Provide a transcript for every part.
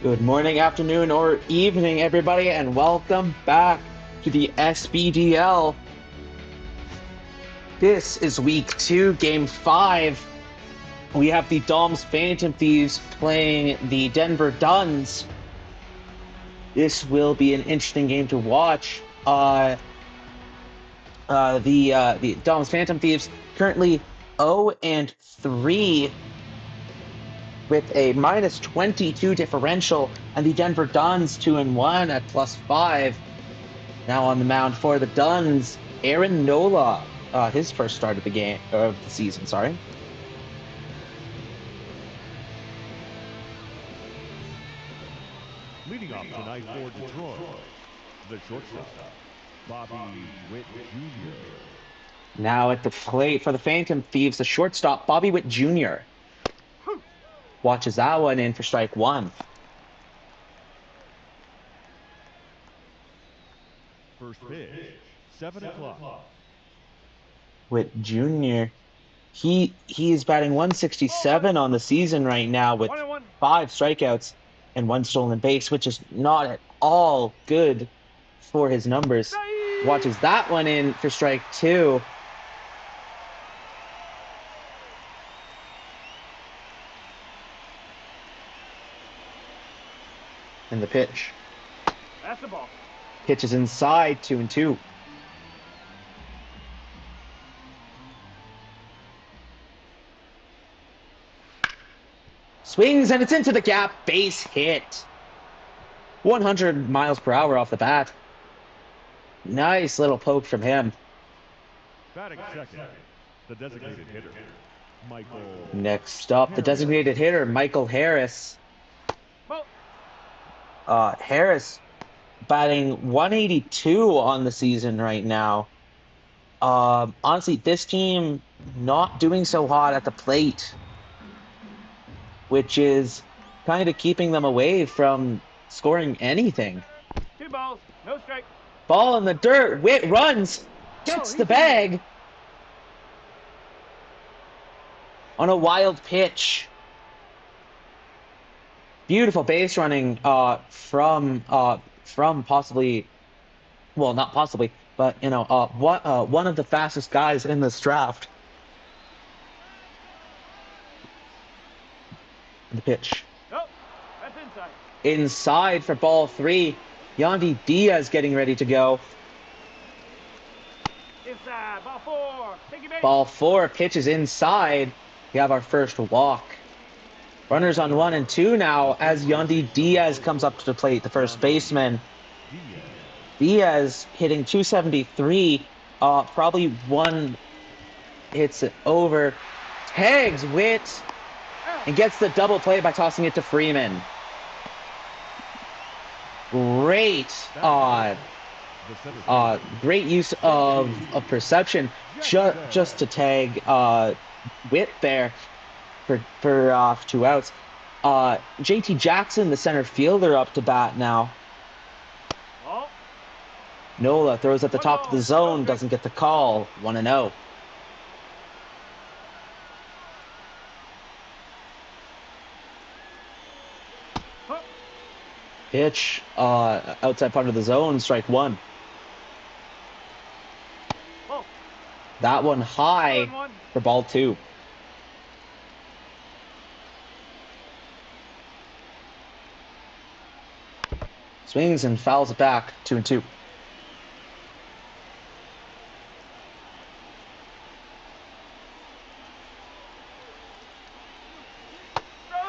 Good morning, afternoon, or evening, everybody, and welcome back to the SBDL. This is week 2, game 5. We have the DoM's Phantom Thieves playing the Denver Duns. This will be an interesting game to watch. The DoM's Phantom Thieves currently 0-3 with a minus 22 differential, and the Denver Duns 2-1 at +5. Now on the mound for the Duns, Aaron Nola, his first start of the season. Sorry. Leading off tonight for Detroit, the shortstop, Bobby Witt Jr. Now at the plate for the Phantom Thieves, the shortstop, Bobby Witt Jr. Watches that one in for strike one. First pitch, 7 o'clock. Witt Jr. He is batting 167 on the season right now with 5 strikeouts and 1 stolen base, which is not at all good for his numbers. Watches that one in for strike 2. And the pitch. That's the ball. Pitch is inside, 2-2. Swings, and it's into the gap. Base hit. 100 miles per hour off the bat. Nice little poke from him. Batting second, the designated hitter, Michael. Next up, the designated hitter, Michael Harris. Harris batting 182 on the season right now. Honestly, this team not doing so hot at the plate, which is kind of keeping them away from scoring anything. 2 balls, no strike. Ball in the dirt. Witt runs, gets the bag on a wild pitch. Beautiful base running from possibly, well, not possibly, but one of the fastest guys in this draft. The pitch. Oh, that's inside. Inside for ball 3. Yandy Diaz getting ready to go. Inside, ball 4. Take base. Ball 4 pitches inside. We have our first walk. Runners on 1 and 2 now as Yandy Diaz comes up to the plate, the first baseman. Diaz hitting 273. Probably one hits it over. Tags Witt and gets the double play by tossing it to Freeman. Great, great use of perception just to tag Witt there for 2 outs. JT Jackson, the center fielder, up to bat now. Nola throws at the top of the zone, doesn't get the call. 1-0. Pitch, outside part of the zone, strike 1. That one high for ball 2. Swings and fouls it back, 2-2.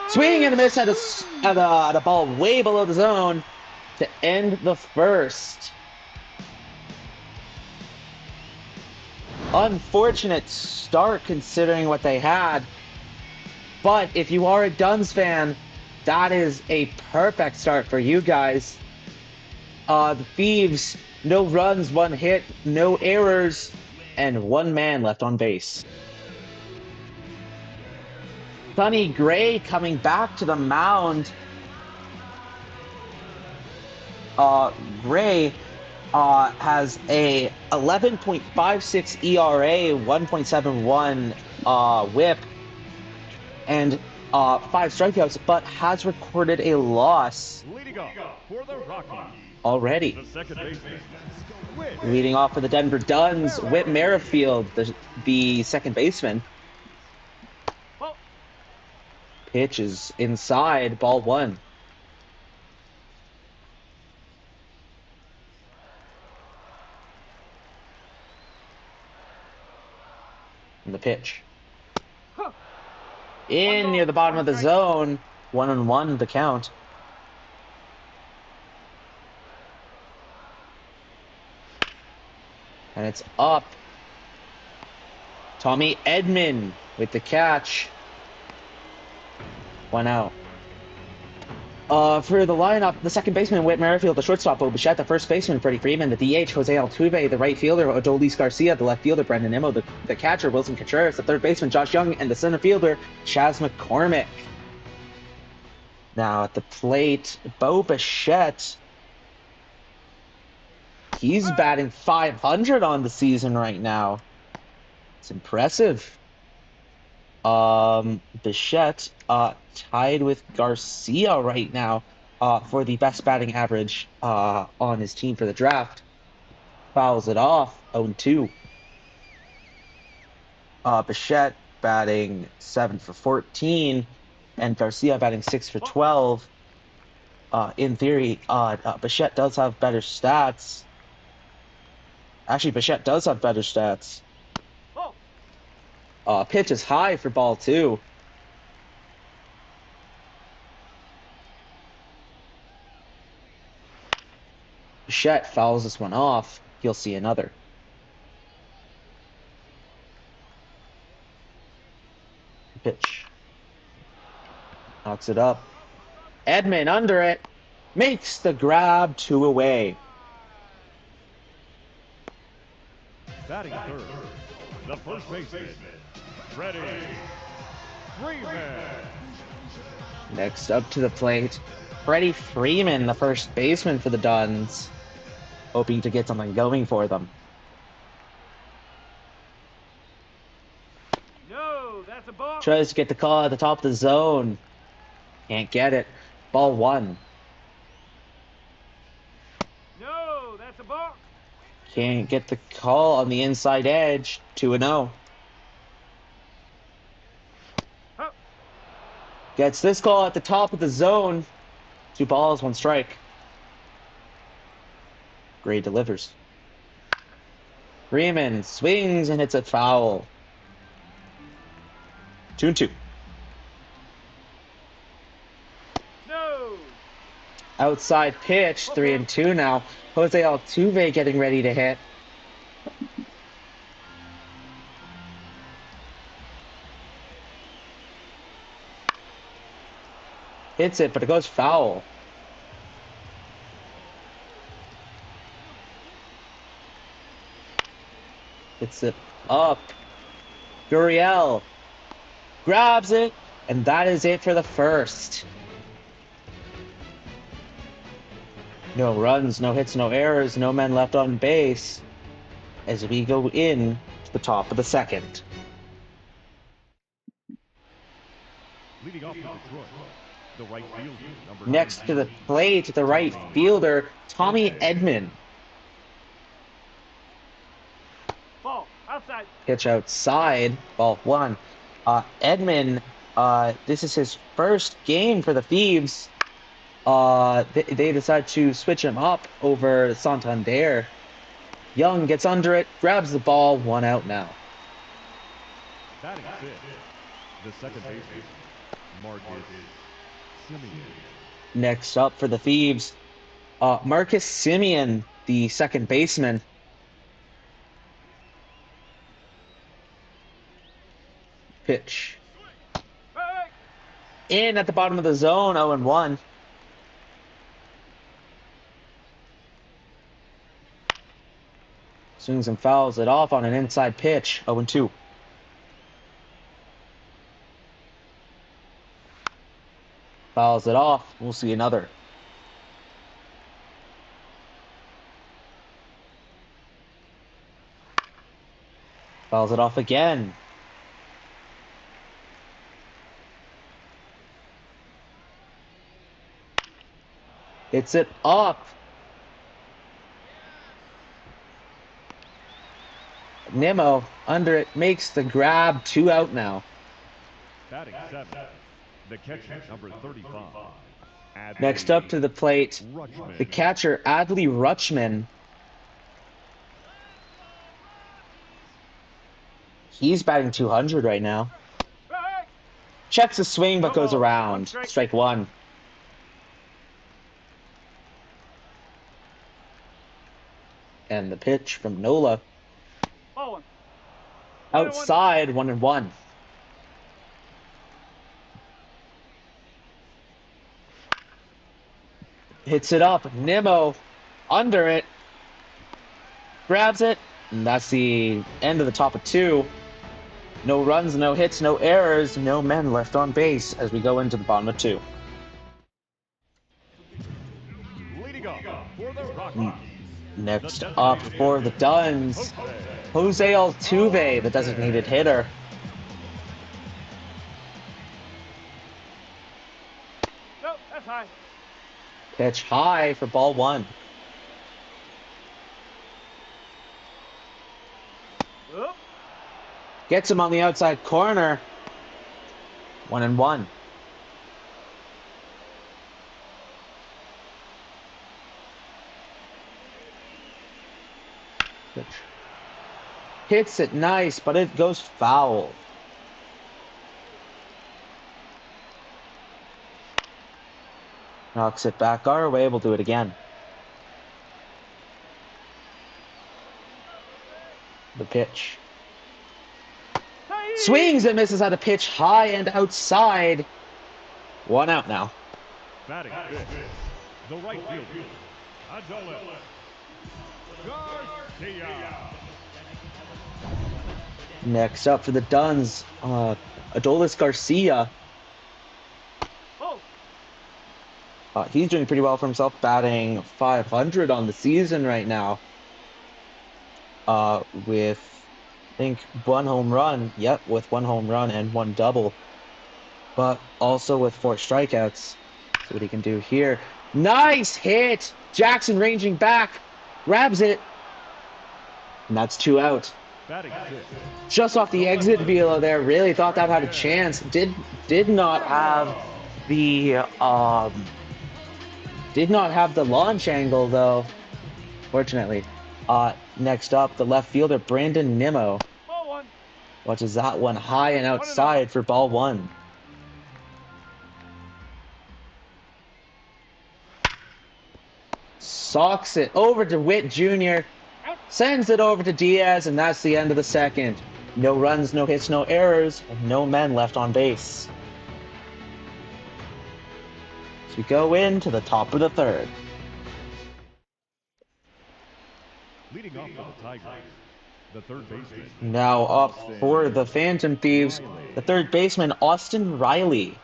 Swing and a miss at a ball way below the zone to end the first. Unfortunate start considering what they had. But if you are a Duns fan, that is a perfect start for you guys. The Thieves, no runs, 1 hit, no errors, and 1 man left on base. Sonny Gray coming back to the mound. Gray has a 11.56 ERA, 1.71 WHIP, and 5 strikeouts, but has recorded a loss Leading off for the Rockies, already. the second baseman, Whit Leading off for the Denver Duns, Whit Merrifield. Merrifield, the second baseman. Ball. Pitch is inside, ball 1. And the pitch. Huh. In near the bottom of the zone, 1-1 the count. And it's up. Tommy Edman with the catch. 1 out. For the lineup, the second baseman, Whit Merrifield, the shortstop, Bo Bichette, the first baseman, Freddie Freeman, the DH, Jose Altuve, the right fielder, Adolis Garcia, the left fielder, Brendan Nimmo, the catcher, Wilson Contreras, the third baseman, Josh Young, and the center fielder, Chas McCormick. Now at the plate, Bo Bichette. He's batting .500 on the season right now. It's impressive. Bichette tied with Garcia right now for the best batting average on his team for the draft. Fouls it off, 0-2. Bichette batting 7 for 14, and Garcia batting 6 for 12. In theory, Bichette does have better stats. Actually, Bichette does have better stats. Pitch is high for ball 2. Bichette fouls this one off. He'll see another. Pitch. Knocks it up. Edman under it. Makes the grab, 2 away. Batting third, the first baseman, Freddie Freeman. Next up to the plate, Freddie Freeman, the first baseman for the Duns, hoping to get something going for them. No, that's a ball. Tries to get the call at the top of the zone. Can't get it. Ball 1. No, that's a ball. Can't get the call on the inside edge. 2-0. Huh. Gets this call at the top of the zone. 2 balls, 1 strike. Gray delivers. Freeman swings and hits a foul. 2-2. No. Outside pitch, 3-2 now. Jose Altuve getting ready to hit. Hits it, but it goes foul. Hits it up. Gurriel grabs it, and that is it for the first. No runs, no hits, no errors, no men left on base as we go in to the top of the second. Leading off for Detroit, the right fielder, number Next to 19, the plate, the right fielder, Tommy Edman. Ball. Outside. Pitch outside, ball 1. Edman, this is his first game for the Thieves. They decide to switch him up over Santander. Young gets under it, grabs the ball, 1 out now. batting fifth, the second baseman, Marcus Simeon. Next up for the Thieves, Marcus Simeon, the second baseman. Pitch. Hey. In at the bottom of the zone, 0-1. Swings and fouls it off on an inside pitch, 0-2. Fouls it off, we'll see another. Fouls it off again. Hits it up. Nimmo under it, makes the grab. 2 out now. Batting 7, the catcher, number 35. Next up to the plate, the catcher, Adley Rutschman. He's batting 200 right now. Checks the swing, but goes around. Strike 1. And the pitch from Nola. Outside, 1-1. Hits it up. Nimmo under it. Grabs it. And that's the end of the top of 2. No runs, no hits, no errors, no men left on base as we go into the bottom of 2. Leading up for the Rockies. Next up for the DoM's, Jose Altuve, the designated hitter. No, that's high. Pitch high for ball 1. Oh. Gets him on the outside corner. 1-1. Pitch. Hits it nice, but it goes foul. Knocks it back our way. We'll do it again. The pitch. Swings and misses at a pitch high and outside. 1 out now. Batting 5, the right fielder, Adolis Garcia. Next up for the Duns, Adolis Garcia. He's doing pretty well for himself, batting 500 on the season right now. With, I think, 1 home run. Yep, with 1 home run and 1 double. But also with 4 strikeouts. See what he can do here. Nice hit! Jackson ranging back. Grabs it. And that's 2 out. Batting 6. Just off the exit velo there. Really thought that had a chance. Did not have the launch angle though. Fortunately. Next up, the left fielder Brandon Nimmo. Ball 1. Watches that one high and outside for ball 1. Socks it over to Witt Jr. Sends it over to Diaz, and that's the end of the second. No runs, no hits, no errors, and no men left on base. As we go into the top of the 3rd. Leading off for the Tigers, the third baseman. Now up for the Phantom Thieves, the 3rd baseman, Austin Riley.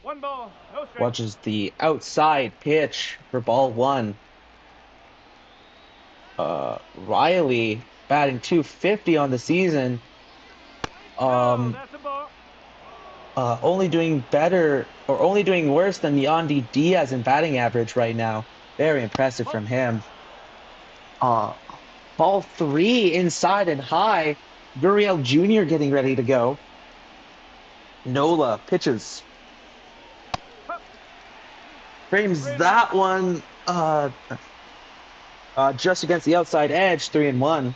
1 ball, no strike. Watches the outside pitch for ball 1. Riley batting .250 on the season. No, that's a ball. Only doing better, or only doing worse than Yandy Diaz in batting average right now. Very impressive from him. Ball 3 inside and high. Gurriel Jr. getting ready to go. Nola pitches. Frames that one just against the outside edge, 3-1.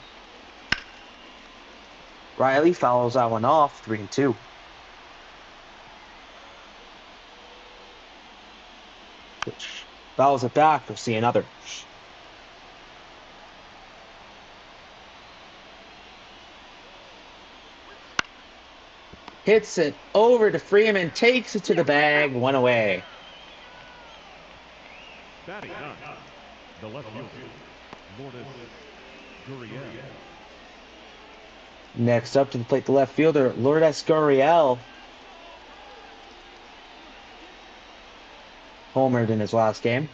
Riley fouls that one off, 3-2. Which fouls it back. We'll see another. Hits it over to Freeman, takes it to the bag, 1 away. Batting 9, the left fielder, Lourdes Gurriel. Next up to the plate, the left fielder, Lourdes Gurriel. Homered in his last game.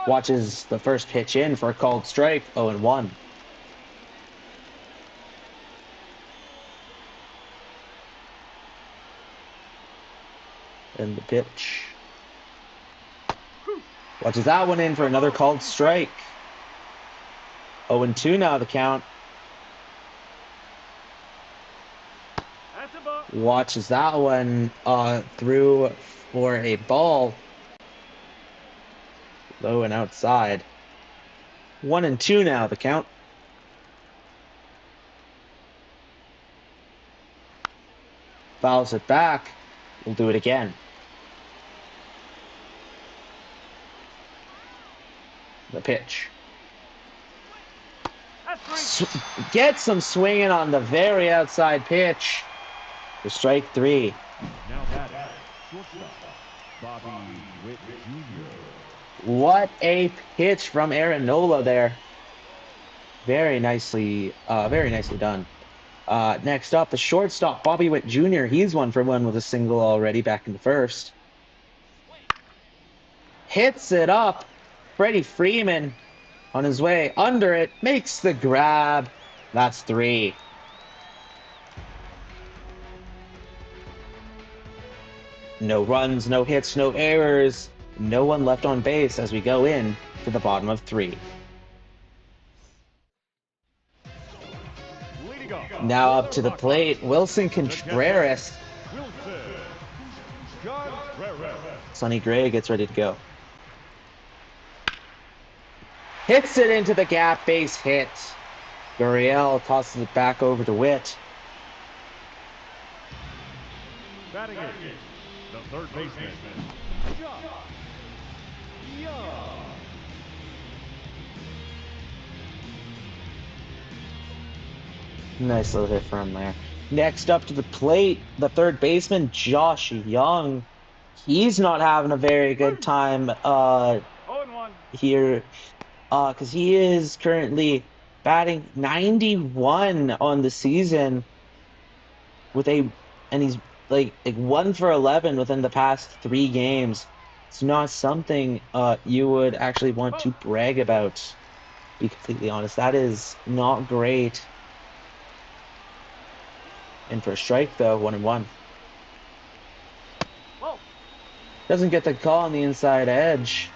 Watches the first pitch in for a called strike, 0-1. And the pitch. Watches that one in for another called strike. 0-2 now the count. That's a ball. Watches that one through for a ball. Low and outside. 1-2 now the count. Fouls it back. We'll do it again. The pitch. That's three. Gets some swinging on the very outside pitch. For strike 3. Now batting, shortstop, Bobby Witt Jr. What a pitch from Aaron Nola there. Very nicely done. Next up, the shortstop, Bobby Witt Jr. He's 1-for-1 with a single already back in the first. Hits it up. Freddie Freeman on his way under it. Makes the grab. That's 3. No runs, no hits, no errors. No one left on base as we go in to the bottom of 3. Leading off, Now up to the plate, Wilson Contreras. Wilson Contreras. Sonny Gray gets ready to go. Hits it into the gap, base hit. Gurriel tosses it back over to Witt. Batting in, the third baseman, Josh Young. Nice little hit for him there. Next up to the plate, the third baseman, Josh Young. He's not having a very good time 0-1. here because he is currently batting 91 on the season and he's like 1 for 11 within the past 3 games. It's not something you would actually want to brag about, to be completely honest. That is not great. In for a strike though, 1-1. Whoa. Doesn't get the call on the inside edge.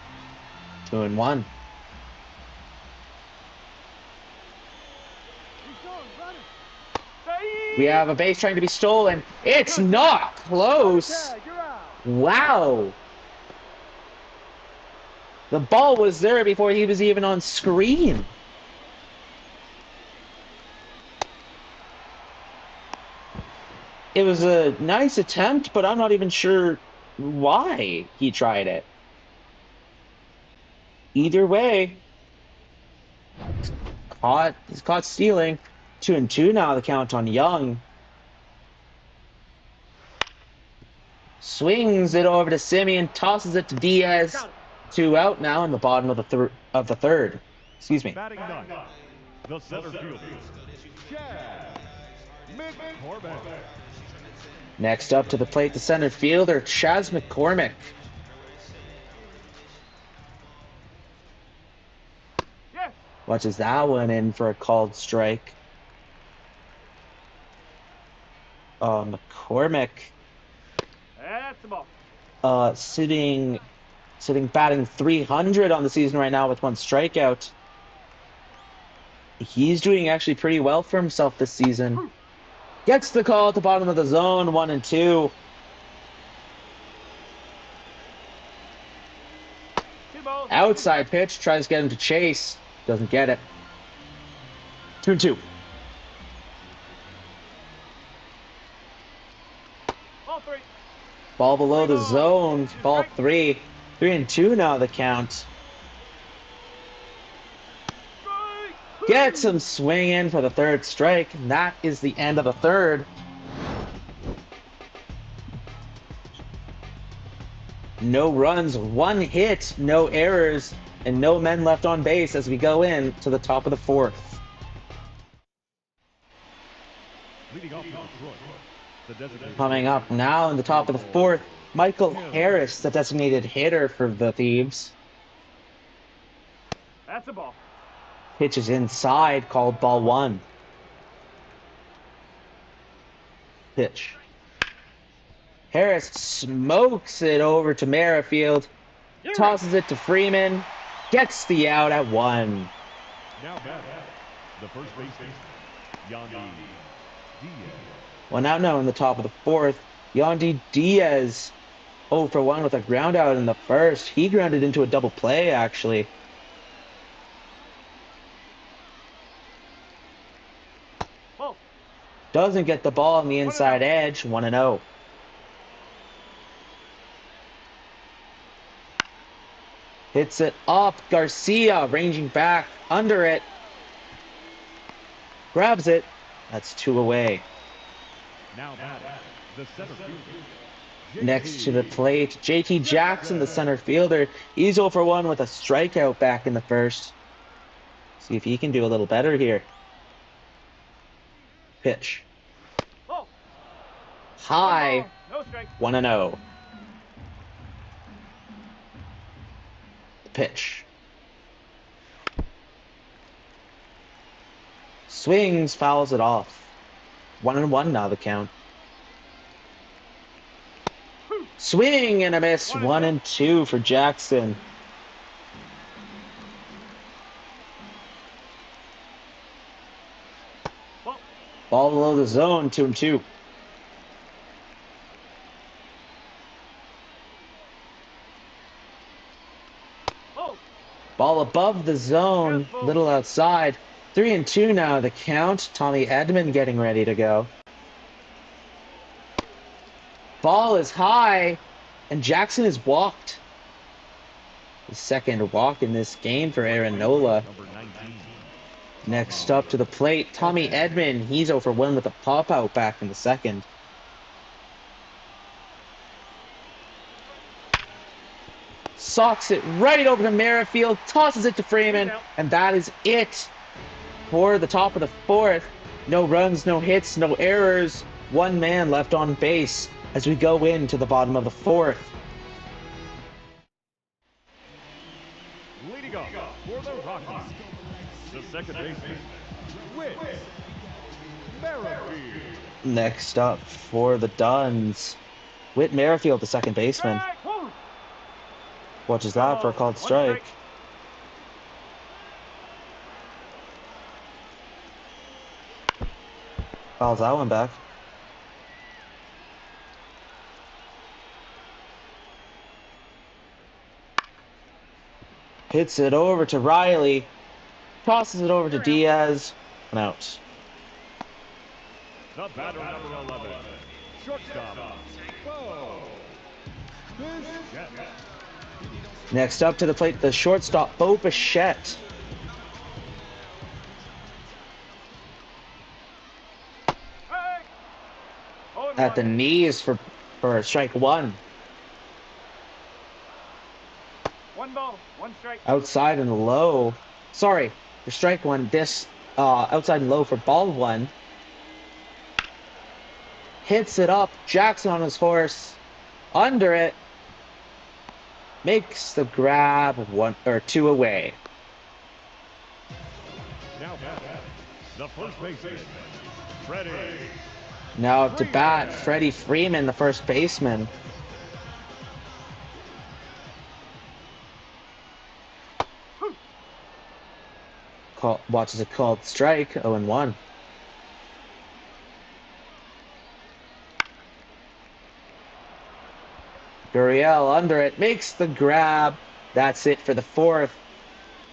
2-1. He's going, running. Save. We have a base trying to be stolen. It's not close. Tag, you're out. Wow. The ball was there before he was even on screen. It was a nice attempt, but I'm not even sure why he tried it. Either way, he's caught stealing. 2-2 now the count on Young. Swings it over to Simeon, tosses it to Diaz. 2 out now in the bottom of the third. Excuse me. Batting ninth, the center fielder, Chad McCormick. Next up to the plate, the center fielder, Chaz McCormick. Yes. Watches that one in for a called strike. McCormick That's the ball. sitting batting 300 on the season right now with 1 strikeout. He's doing actually pretty well for himself this season. Gets the call at the bottom of the zone, 1-2. Two balls. Outside pitch, tries to get him to chase. Doesn't get it. 2-2. Ball 3. Ball below the zone. Ball 3. 3-2 now the count. Strike. Gets him swinging for the third strike. And that is the end of the third. No runs, 1 hit, no errors, and no men left on base as we go in to the top of the 4th. Leading off for Detroit, the designated Coming up now in the top of the 4th, Michael Harris, the designated hitter for the Thieves. That's the ball. Pitches inside, called ball 1. Pitch. Harris smokes it over to Merrifield, tosses it to Freeman, gets the out at 1. Now back, the first baseman, Yandy Diaz. One out now in the top of the 4th. Yandy Diaz 0 for 1 with a ground out in the first. He grounded into a double play, actually. Ball. Doesn't get the ball on the inside edge. 1-0. Hits it up. Garcia ranging back under it. Grabs it. That's 2 away. Now back, the center fielder. Next to the plate, JT Jackson, the center fielder. He's 0 for 1 with a strikeout back in the first. See if he can do a little better here. Pitch. Ball. High. No strike. 1-0. Pitch. Swings, fouls it off. 1-1 now the count. Swing and a miss. 1-2 for Jackson. Ball below the zone. 2-2. Ball above the zone, little outside. 3-2 now the count. Tommy Edman getting ready to go. Ball is high, and Jackson is walked. The second walk in this game for Aaron Nola. Next up to the plate, Tommy Edman. He's 0 for 1 with a pop-out back in the second. Socks it right over to Merrifield, tosses it to Freeman, and that is it for the top of the 4th. No runs, no hits, no errors. 1 man left on base as we go into the bottom of the 4th. Leading off for the Rockies, the second baseman, Whit Merrifield. Next up for the Duns, Whit Merrifield, the second baseman. Watches that for a called strike. Fouls that one back. Hits it over to Riley. Tosses it over to Diaz. And out. The batter number 11, shortstop, Bo Bichette. Next up to the plate, the shortstop, Bo Bichette. At the knees for strike 1. 1 ball, 1 strike. Outside and low. Sorry, for strike 1. This outside and low for ball 1. Hits it up. Jackson on his horse. Under it. Makes the grab 1 or 2 away. Now back, the first baseman, Freddie. Now up to bat, Freddie Freeman, the first baseman. Watches a called strike, 0-1. Gurriel under it, makes the grab. That's it for the 4th.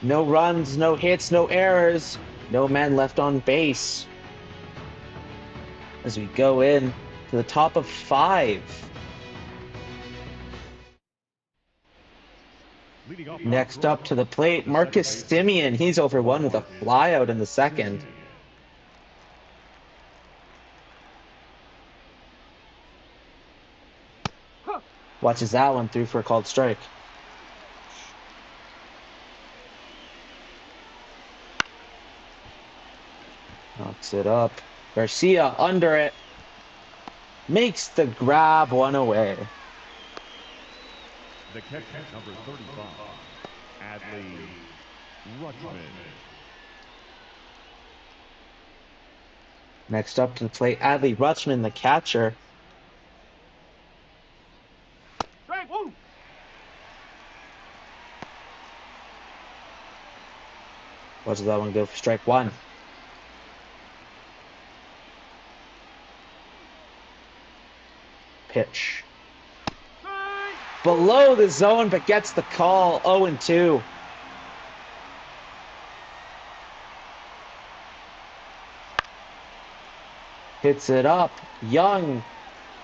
No runs, no hits, no errors. No men left on base. As we go in to the top of 5. Next up to the plate, Marcus Simeon. He's 0 for 1 with a flyout in the second. Watches that one through for a called strike. Knocks it up. Garcia under it. Makes the grab 1 away. The catcher, number 35, Adley Rutschman. Next up to the plate, Adley Rutschman, the catcher. What does that one go for? Strike one. Pitch. Swing! Below the zone, but gets the call. 0-2. Hits it up. Young.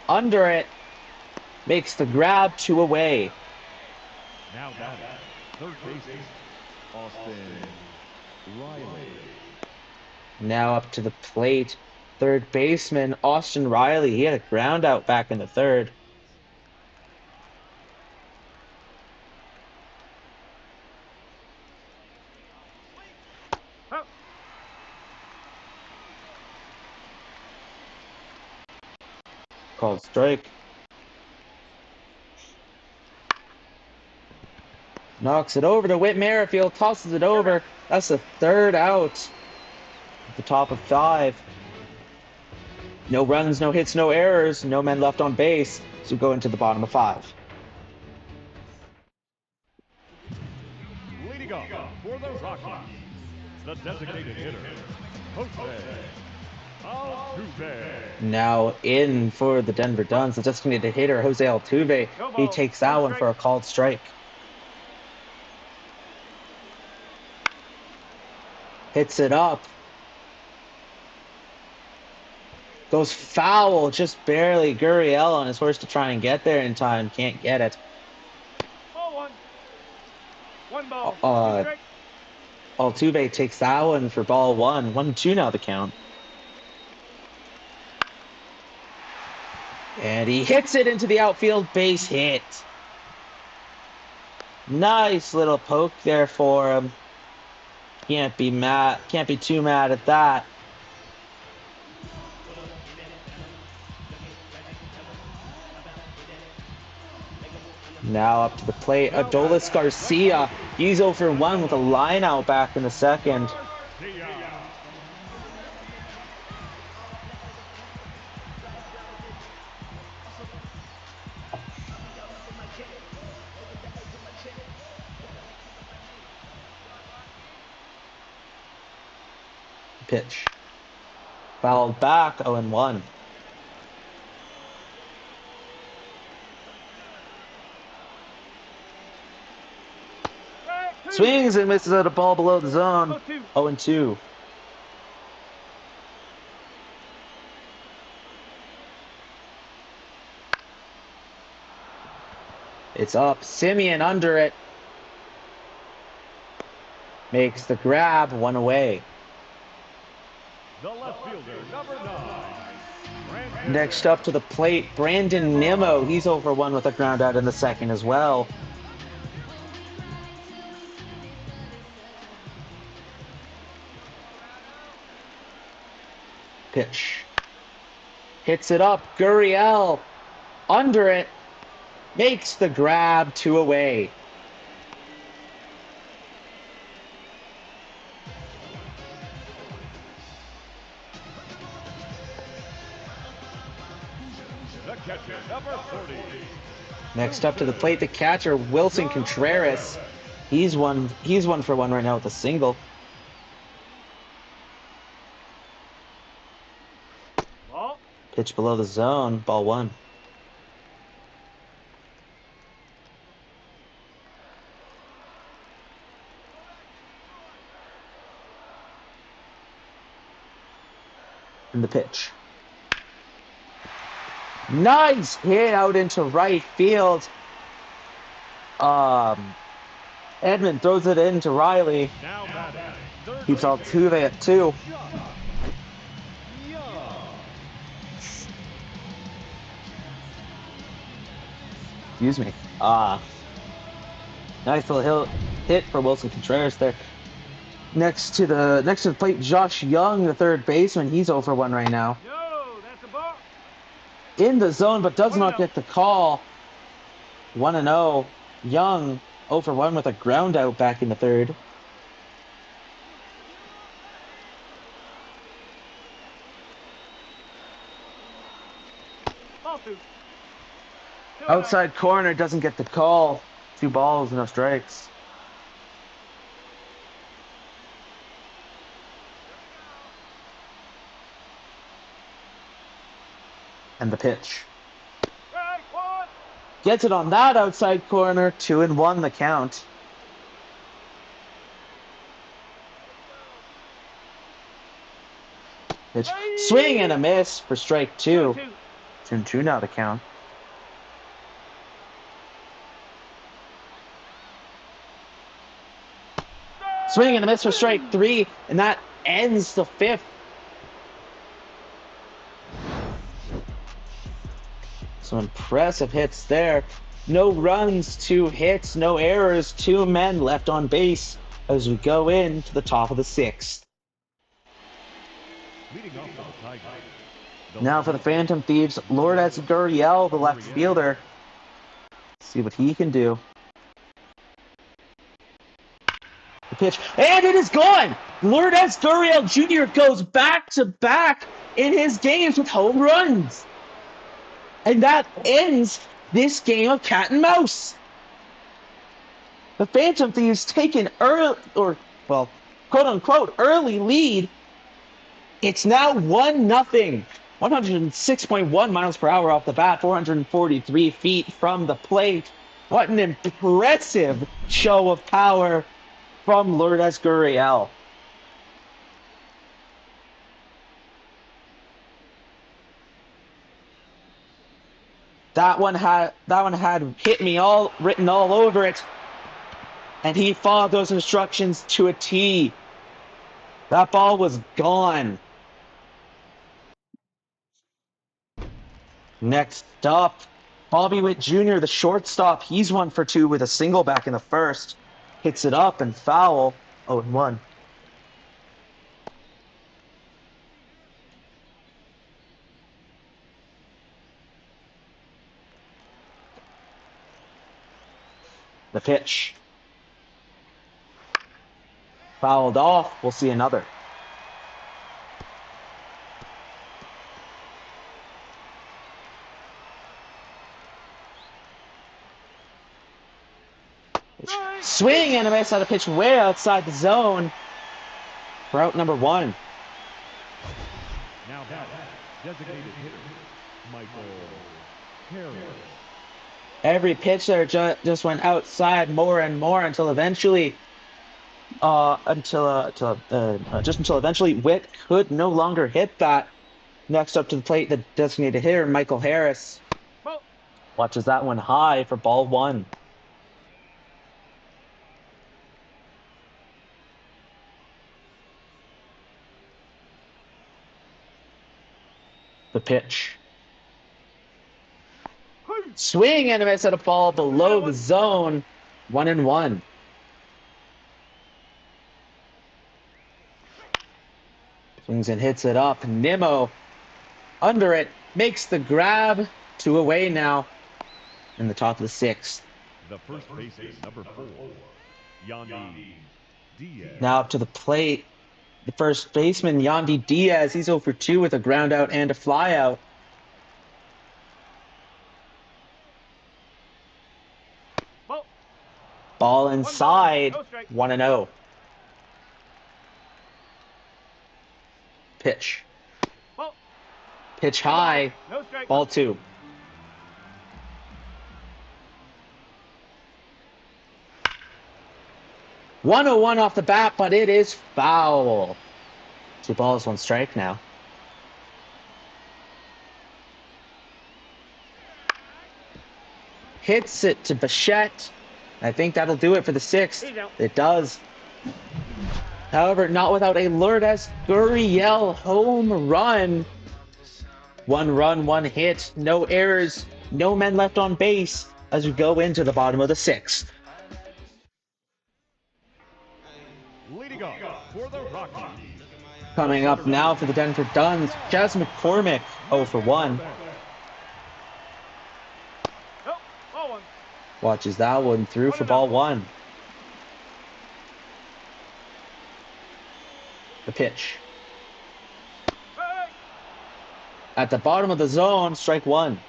Under it. Makes the grab 2 away. Now batting, third baseman, Austin Riley. Now up to the plate. Third baseman, Austin Riley. He had a ground out back in the third. Up. Called strike. Knocks it over to Whit Merrifield. Tosses it over. That's the third out. At the top of 5. No runs, no hits, no errors. No men left on base. So we go into the bottom of 5. Leading off for the Rockies, the designated hitter, Jose Altuve. Now in for the Denver Duns, the designated hitter, Jose Altuve. No He ball. takes that one for a called strike. Hits it up. Goes foul, just barely. Gurriel on his horse to try and get there in time. Can't get it. Ball one. One ball. Two Uh, strikes. Altuve takes that one for ball 1. 1-2 now the count. And he hits it into the outfield, base hit. Nice little poke there for him. Can't be too mad at that. Now up to the plate, Adolis Garcia. He's 0 for 1 with a line out back in the second. Pitch. Fouled back, 0-1. Swings and misses at a ball below the zone. 0-2. It's up. Simeon under it. Makes the grab, 1 away. The left fielder, number 9. Next up to the plate, Brandon Nimmo. He's 0 for 1 with a ground out in the second as well. Pitch. Hits it up. Gurriel under it. Makes the grab, 2 away. The catcher, number 40. Next up to the plate, the catcher, Wilson Contreras. He's one for 1 right now with a single. Ball. Pitch below the zone, ball 1. And the pitch. Nice hit out into right field. Edmund throws it into Riley. Now batting, third Keeps baseman, Altuve at 2. Young. Excuse me. Nice little hit for Wilson Contreras there. Next to the plate, Josh Young, the third baseman. He's 0 for 1 right now. No, that's a ball. In the zone, but does not 1-0. get the call. 1-0. Young 0 for 1 with a ground out back in the third. Ball 2. Outside corner doesn't get the call. 2 balls, no strikes. And the pitch. Strike one. Gets it on that outside corner. 2-1 the count. Pitch. Swing and a miss for strike 2. 2-2 now the count. Swing and a miss for strike 3, and that ends the 5th. Some impressive hits there. No runs, 2 hits, no errors, 2 men left on base as we go into the top of the 6th. Now for the Phantom Thieves, Lourdes Gurriel, the left fielder. See what he can do. The pitch, and it is gone! Lourdes Gurriel Jr. goes back-to-back in his games with home runs. And that ends this game of cat and mouse. The Phantom Thieves take an early, or, well, quote-unquote, early lead. It's now 1-0. 106.1 miles per hour off the bat, 443 feet from the plate. What an impressive show of power from Lourdes Gurriel. That one had hit me written all over it. And he followed those instructions to a T. That ball was gone. Next up, Bobby Witt Jr., the shortstop. He's 1 for 2 with a single back in the first. Hits it up and foul. 0-1. The pitch. Fouled off. We'll see another. Swing and a miss on a pitch way outside the zone for out number 1. Now that designated hitter, Michael Harris. Every pitch there just went outside more and more until eventually, eventually Witt could no longer hit that. Next up to the plate, the designated hitter, Michael Harris. Watches that one high for ball 1. The pitch. Swing and a miss at a ball below the zone. 1-1. Swings and hits it up. Nimmo under it. Makes the grab. 2 away now in the top of the 6th. The first baseman, number 4, Yandy Diaz. Now up to the plate. The first baseman, Yandy Diaz. He's 0 for 2 with a ground out and a fly out. Ball inside, 1-0. Pitch. Pitch high, ball 2. "101 off the bat, but it is foul. 2 balls, 1 strike now. Hits it to Bichette. I think that'll do it for the 6th. It does. However, not without a Lourdes Gurriel home run. 1 run, 1 hit, no errors, no men left on base as we go into the bottom of the 6th. Leading off for the Rockies. Coming up now for the Denver Duns, Jazz McCormick, 0 for 1. Watches that one through for ball 1. The pitch. At the bottom of the zone, strike 1.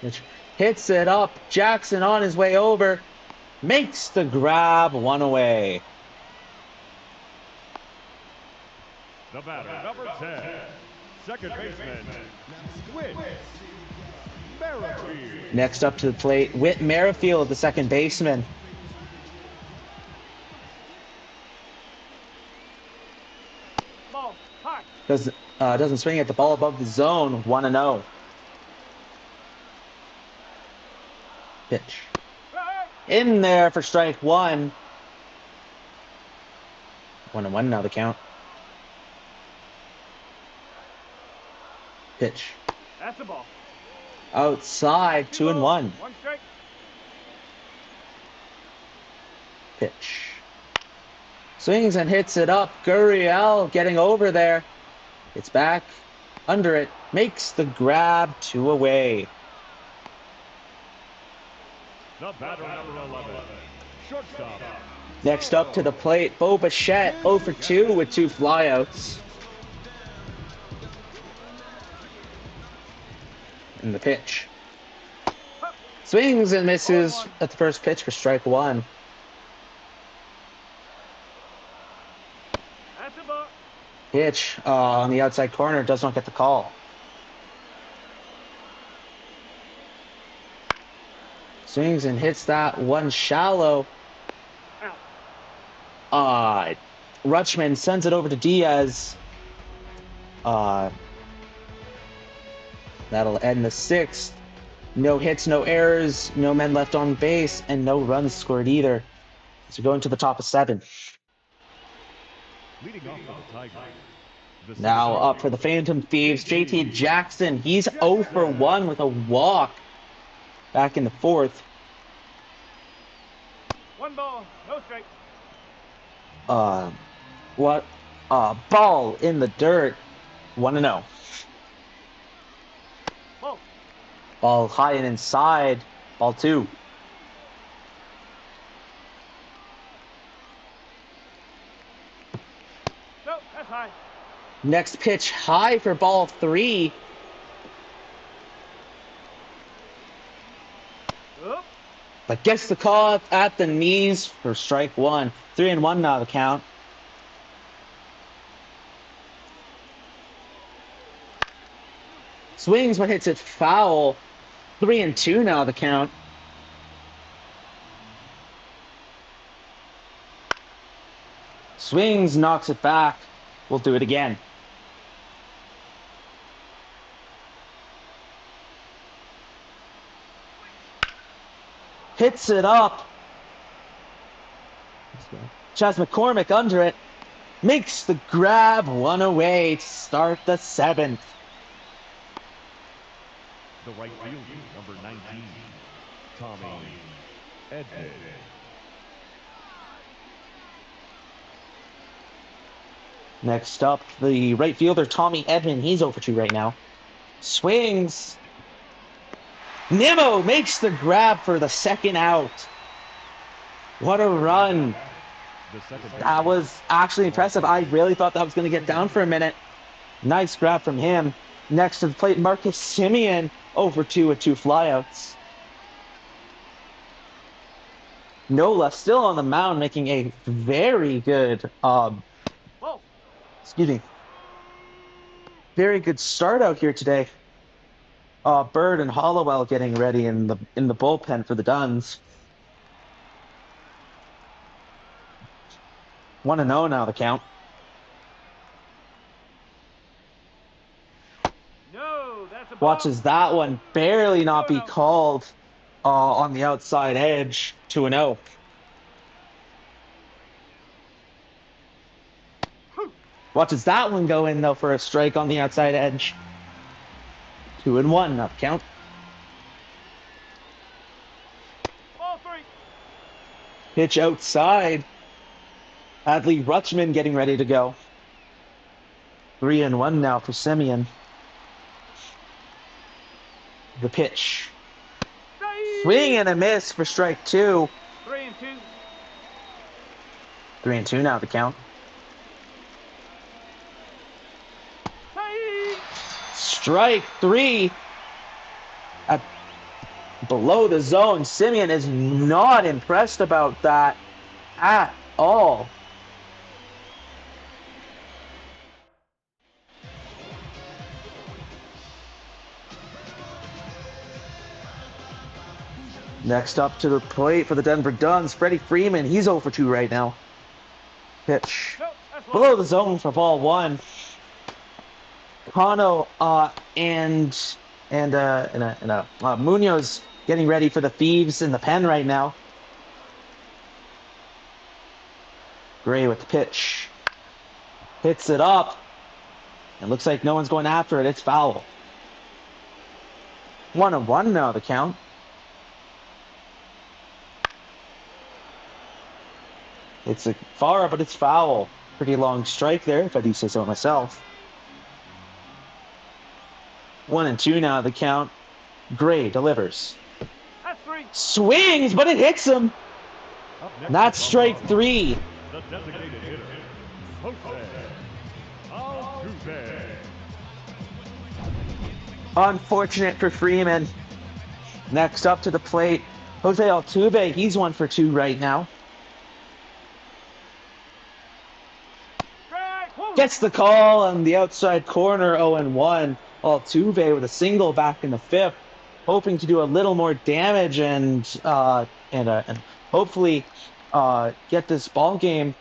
Which hits it up. Jackson on his way over. Makes the grab, 1 away. The batter, number 10, second baseman, Whit Merrifield. Next up to the plate, Whit Merrifield, the second baseman. Ball. High. Doesn't swing at the ball above the zone. 1-0. Pitch. In there for strike one. 1-1 now the count. Pitch. That's the ball. Outside, 2-1. One strike. Pitch. Swings and hits it up. Gurriel getting over there. It's back. Under it. Makes the grab. 2 away. The batter, number 11, shortstop. Next up to the plate, Bo Bichette, 0 for 2 with 2 flyouts. And the pitch. Swings and misses at the first pitch for strike one. That's the ball. Pitch on the outside corner, does not get the call. Swings and hits that one shallow. Rutschman sends it over to Diaz. That'll end the 6th. No hits, no errors, no men left on base, and no runs scored either. So going to the top of 7. Leading off for the Tigers. Now up for the Phantom Thieves, JT Jackson. He's 0 for 1 with a walk back in the 4th. One ball. No strike. Ball in the dirt. 1-0. Ball. Ball high and inside. Ball 2. No, that's high. Next pitch high for ball 3. Up. But gets the call at the knees for strike 1. 3-1 now the count. Swings but hits it foul. 3-2 now the count. Swings, knocks it back. We'll do it again. Hits it up. Chas McCormick under it. Makes the grab. 1 away to start the 7th. The right fielder, number 19, Tommy Edman. Next up, the right fielder, Tommy Edman. He's over 2 right now. Swings. Nimmo makes the grab for the 2nd out. What a run. That was actually impressive. I really thought that was going to get down for a minute. Nice grab from him. Next to the plate, Marcus Semien, over 2 with 2 flyouts. Nola still on the mound, making a very good, very good start out here today. Bird and Hollowell getting ready in the bullpen for the Duns. 1-0 now the count. No, that's a ball. Watches that one barely not be called on the outside edge. 2-0. Watches that one go in, though, for a strike on the outside edge. 2-1, up count. Ball 3. Pitch outside. Adley Rutschman getting ready to go. 3-1 now for Semien. The pitch. Swing and a miss for strike 2. 3-2. 3-2 now the count. Strike 3 at below the zone. Semien is not impressed about that at all. Next up to the plate for the Denver Duns, Freddie Freeman. He's 0 for 2 right now. Pitch. No, that's low. Below the zone for ball 1. Cano and Munoz getting ready for the Thieves in the pen right now. Gray with the pitch. Hits it up. It looks like no one's going after it. It's foul. 1-1 now the count. It's a far, but it's foul. Pretty long strike there, if I do say so myself. 1-2 now the count. Gray delivers. That's 3. Swings, but it hits him. Up next And that's is strike 3. the designated hitter, Jose Altuve. Unfortunate for Freeman. Next up to the plate, Jose Altuve. He's 1 for 2 right now. Strike. Woo. Gets the call on the outside corner, 0-1. Altuve with a single back in the 5th, hoping to do a little more damage and hopefully get this ball game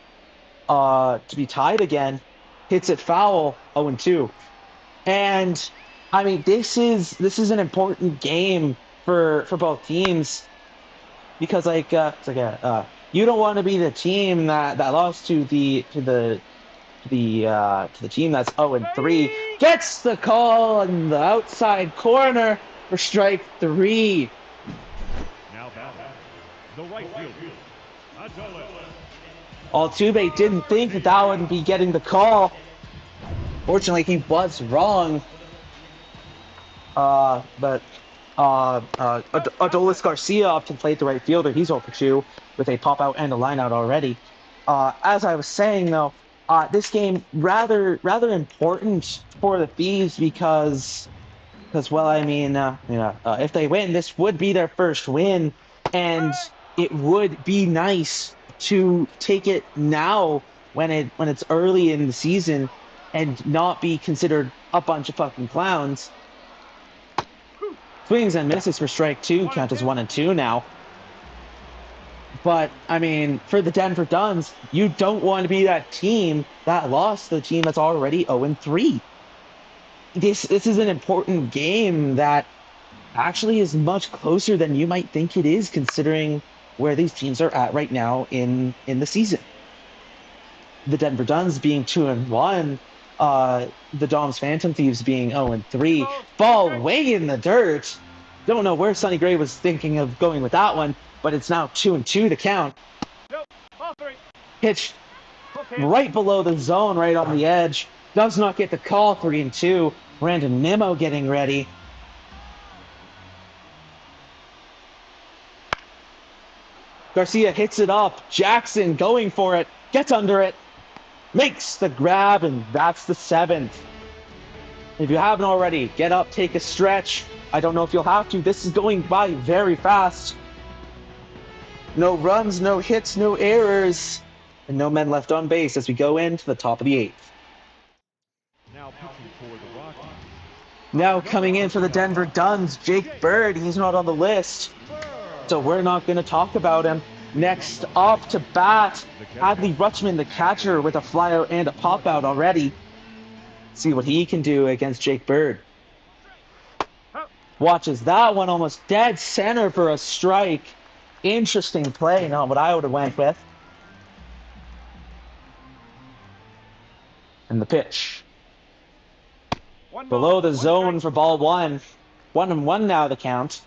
to be tied again. Hits it foul, 0-2. And I mean, this is an important game for both teams because you don't want to be the team that lost to the team that's 0-3. Gets the call on the outside corner for strike 3. Now batting, the right fielder, Adolis. Altuve didn't think that would be getting the call. Fortunately, he was wrong. But Adolis Garcia up to the plate, the right fielder. He's 0 for 2 with a pop out and a line out already. As I was saying though, this game rather important for the Thieves because well, I mean, if they win, this would be their first win, and it would be nice to take it now when it's early in the season and not be considered a bunch of fucking clowns. Swings and misses for strike 2, count as 1-2 now. But, I mean, for the Denver Duns, you don't want to be that team that lost the team that's already 0-3. This is an important game that actually is much closer than you might think it is, considering where these teams are at right now in the season. The Denver Duns being 2-1, the DoM's Phantom Thieves being 0-3. Ball way in the dirt. Don't know where Sonny Gray was thinking of going with that one, but it's now 2-2 to count. Nope. Ball 3. Pitch Okay. right below the zone, right on the edge. Does not get the call, 3-2. Brandon Nimmo getting ready. Garcia hits it up. Jackson going for it. Gets under it. Makes the grab, and that's the 7th. If you haven't already, get up, take a stretch. I don't know if you'll have to. This is going by very fast. No runs, no hits, no errors, and no men left on base as we go into the top of the 8th. Now pitching for the Rockies, Now coming in for the Denver Duns, Jake Bird. He's not on the list, so we're not going to talk about him. Next up to bat, Adley Rutschman, the catcher, with a flyout and a pop-out already. See what he can do against Jake Bird. Watches that one almost dead center for a strike. Interesting play, not what I would have went with. And the pitch. Below the zone for ball 1. 1-1 now the count.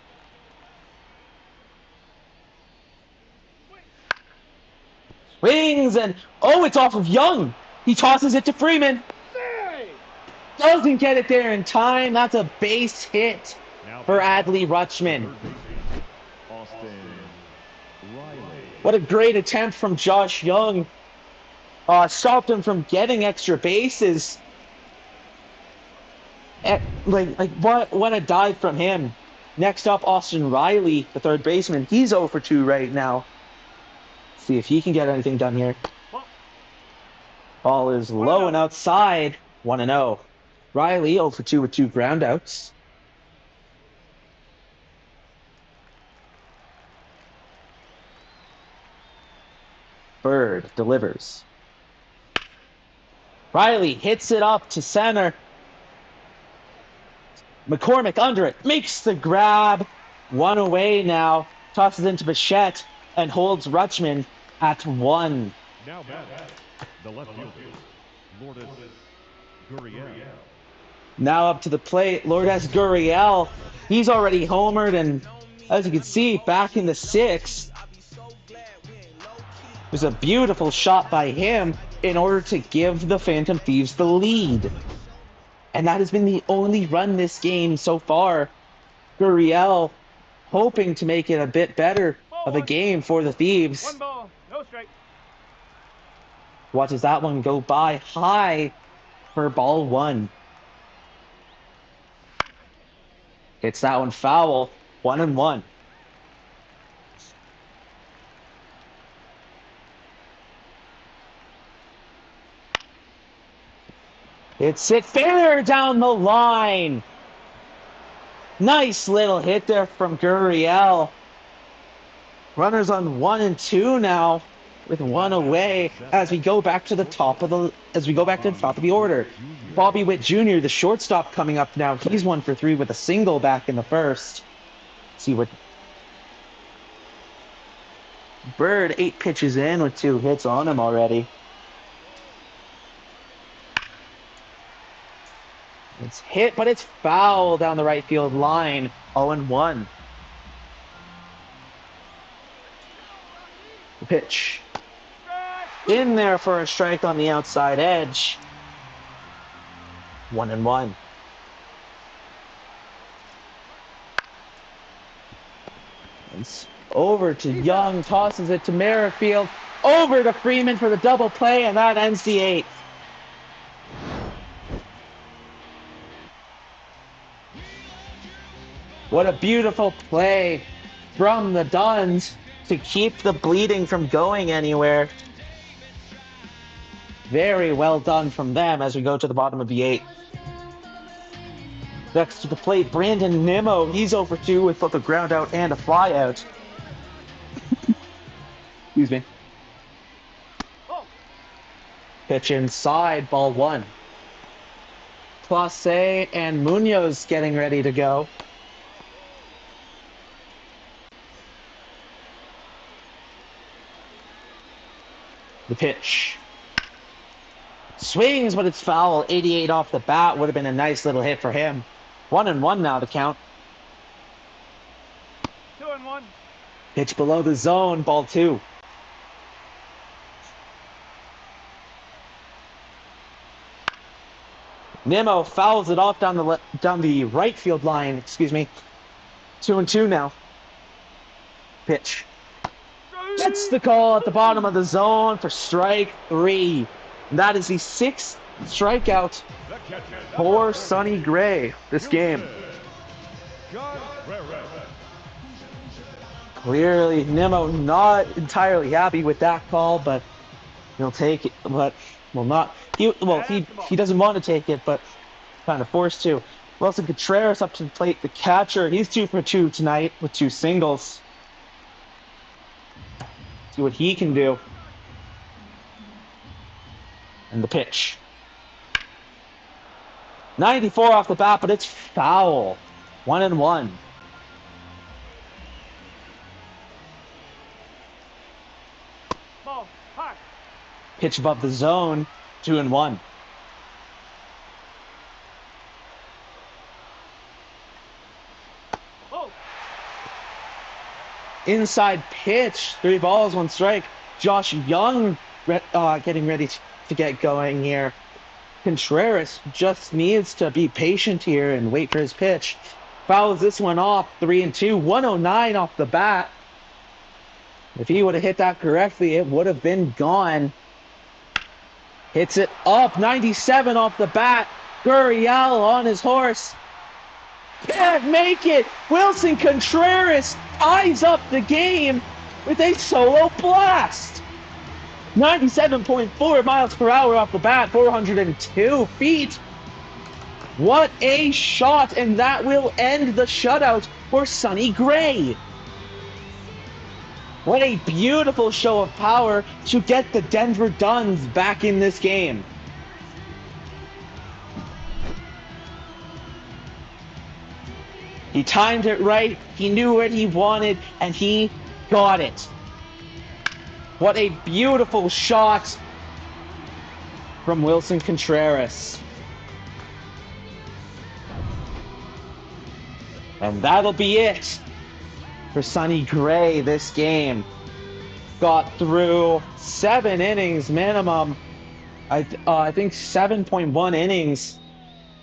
Swings and it's off of Young. He tosses it to Freeman. Doesn't get it there in time. That's a base hit for Adley Rutschman. Austin Riley. What a great attempt from Josh Young. Stopped him from getting extra bases. What a dive from him. Next up, Austin Riley, the third baseman. He's 0 for 2 right now. See if he can get anything done here. Ball is low and outside. 1-0. Riley 0 for 2 with 2 groundouts. Bird delivers. Riley hits it up to center. McCormick under it, makes the grab. One away now. Tosses into Bichette and holds Rutschman at 1. Now back, the left fielder, Lourdes Gurriel. Now up to the plate, Lourdes Gurriel. He's already homered, and as you can see, back in the 6th. It was a beautiful shot by him in order to give the Phantom Thieves the lead. And that has been the only run this game so far. Gurriel hoping to make it a bit better of a game for the Thieves. 1 ball, no strike. Watches that one go by high for ball 1. Hits that one foul. 1-1. It's hit fair down the line. Nice little hit there from Gurriel. Runners on 1 and 2 now, with 1 away as we go back to the top of the order. Bobby Witt Jr., the shortstop, coming up now. He's 1 for 3 with a single back in the first. See what Bird 8 pitches in with 2 hits on him already. It's hit, but it's foul down the right field line. 0-1. The pitch. In there for a strike on the outside edge. 1-1. It's over to Young, tosses it to Merrifield, over to Freeman for the double play, and that ends the 8th. What a beautiful play from the Duns to keep the bleeding from going anywhere. Very well done from them as we go to the bottom of the 8th. Next to the plate, Brandon Nimmo. He's over 2 with both a ground out and a fly out. Excuse me. Pitch inside, ball 1. Clase and Munoz getting ready to go. The pitch. Swings, but it's foul. 88 off the bat. Would have been a nice little hit for him. 1-1 now to count. 2-1. Pitch below the zone. Ball 2. Nimmo fouls it off down the right field line. Excuse me. 2-2 now. Pitch. Gets the call at the bottom of the zone for strike 3. And that is the 6th strikeout for Sonny Gray this game. Clearly, Nimmo not entirely happy with that call, but he'll take it. But will not. He doesn't want to take it, but kind of forced to. Wilson Contreras up to the plate, the catcher. He's 2 for 2 tonight with 2 singles. See what he can do. And the pitch. 94 off the bat, but it's foul. 1-1. Ball, high. Pitch above the zone. 2-1. Oh. Inside pitch. 3 balls, 1 strike. Josh Young getting ready to get going here. Contreras just needs to be patient here and wait for his pitch. Fouls this one off. 3-2. 109 off the bat. If he would have hit that correctly, it would have been gone. Hits it up. 97 off the bat. Gurriel on his horse. Can't make it. Wilson Contreras ties up the game with a solo blast. 97.4 miles per hour off the bat, 402 feet. What a shot, and that will end the shutout for Sonny Gray. What a beautiful show of power to get the Denver Duns back in this game. He timed it right, he knew what he wanted, and he got it. What a beautiful shot from Wilson Contreras. And that'll be it for Sonny Gray this game. Got through 7 innings minimum. I think 7.1 innings.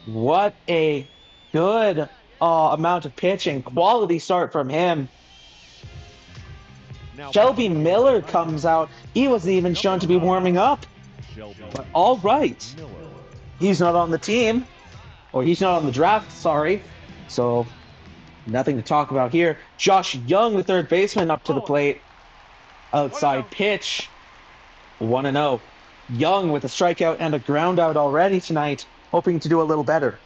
What a good amount of pitching. Quality start from him. Shelby Miller comes out. He wasn't even shown to be warming up. But all right. He's not on the team. Or he's not on the draft, sorry. So nothing to talk about here. Josh Young, the third baseman, up to the plate. Outside pitch. 1-0. Young with a strikeout and a ground out already tonight. Hoping to do a little better.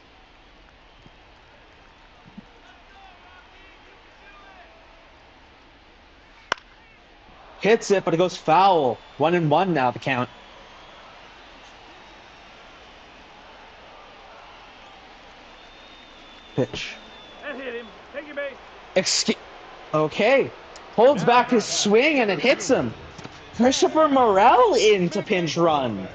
Hits it, but it goes foul. 1-1 now, the count. Pitch. That hit him. Take your base. Okay. Holds back his swing and it hits him. Christopher Morel into pinch run.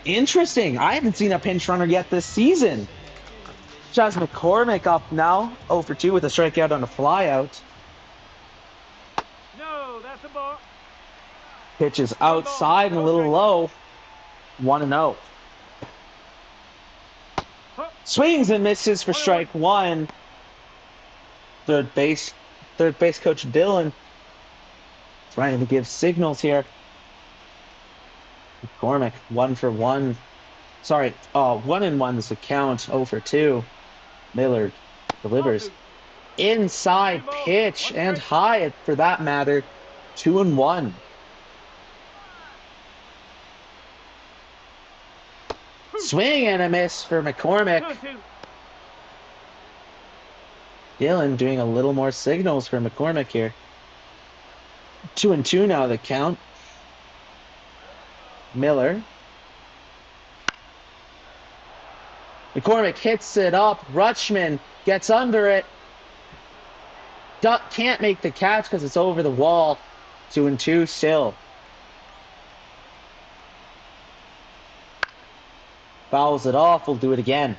Interesting. I haven't seen a pinch runner yet this season. Chas McCormick up now. 0 for 2 with a strikeout on a flyout. No, that's a ball. Pitch is outside and a little low. 1-0. Swings and misses for strike 1. Third base coach Dylan trying to give signals here. McCormick 1 for 1. Sorry, 1-1 is the count. 0 for 2. Miller delivers. Inside pitch and high for that matter. 2-1. Swing and a miss for McCormick. Dylan doing a little more signals for McCormick here. 2-2 now the count. Miller. McCormick hits it up. Rutschman gets under it. Can't make the catch because it's over the wall. 2-2 still. Fouls it off. We'll do it again.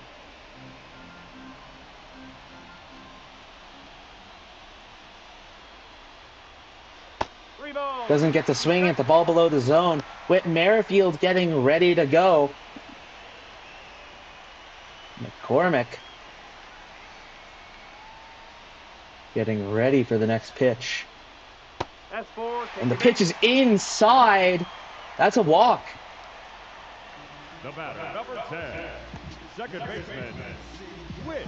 Doesn't get the swing at the ball below the zone. Whit Merrifield getting ready to go. McCormick getting ready for the next pitch. And the pitch is inside. That's a walk. The batter, number 10, second baseman, Whit.